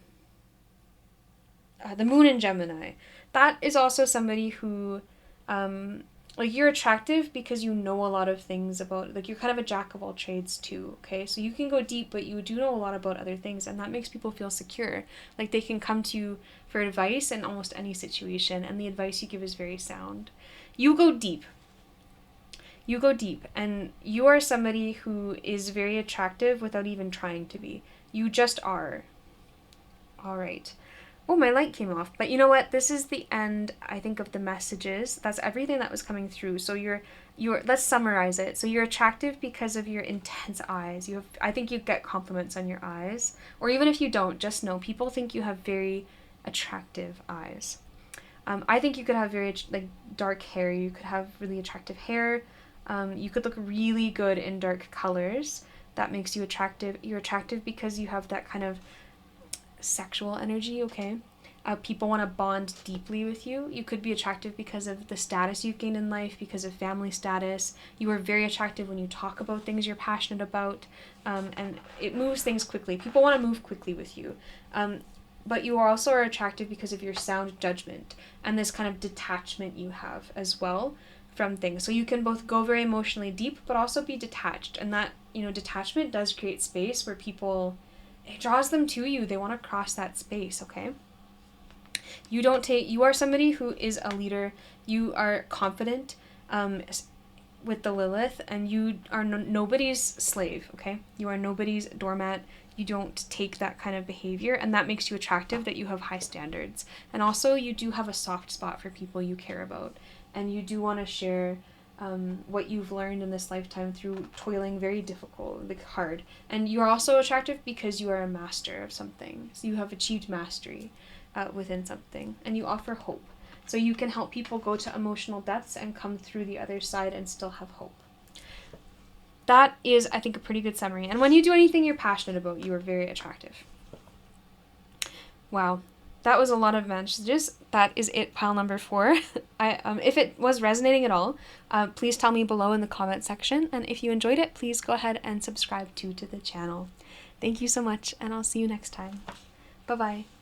A: moon in Gemini, that is also somebody who, like, you're attractive because you know a lot of things about, like, you're kind of a jack of all trades too, okay? So you can go deep, but you do know a lot about other things, and that makes people feel secure. Like, they can come to you for advice in almost any situation, and the advice you give is very sound. You go deep. You go deep, and you are somebody who is very attractive without even trying to be. You just are. All right. Oh, my light came off. But you know what? This is the end, I think, of the messages. That's everything that was coming through. So let's summarize it. So you're attractive because of your intense eyes. I think you get compliments on your eyes. Or even if you don't, just know people think you have very attractive eyes. I think you could have very, like, dark hair. You could have really attractive hair. You could look really good in dark colors. That makes you attractive. You're attractive because you have that kind of sexual energy, okay? People want to bond deeply with you. You could be attractive because of the status you've gained in life, because of family status. You are very attractive when you talk about things you're passionate about, and it moves things quickly. People want to move quickly with you. But you also are attractive because of your sound judgment and this kind of detachment you have as well from things. So you can both go very emotionally deep, but also be detached. And that, detachment does create space where people, it draws them to you. They want to cross that space, okay? You are somebody who is a leader. You are confident with the Lilith, and you are nobody's slave, okay? You are nobody's doormat. You don't take that kind of behavior, and that makes you attractive, that you have high standards. And also, you do have a soft spot for people you care about, and you do want to share what you've learned in this lifetime through toiling very difficult, like hard. And you are also attractive because you are a master of something. So you have achieved mastery within something, and you offer hope. So you can help people go to emotional depths and come through the other side and still have hope. That is, I think, a pretty good summary. And when you do anything you're passionate about, you are very attractive. Wow. That was a lot of messages. That is it, pile number 4. If it was resonating at all, please tell me below in the comment section. And if you enjoyed it, please go ahead and subscribe to the channel. Thank you so much, and I'll see you next time. Bye-bye.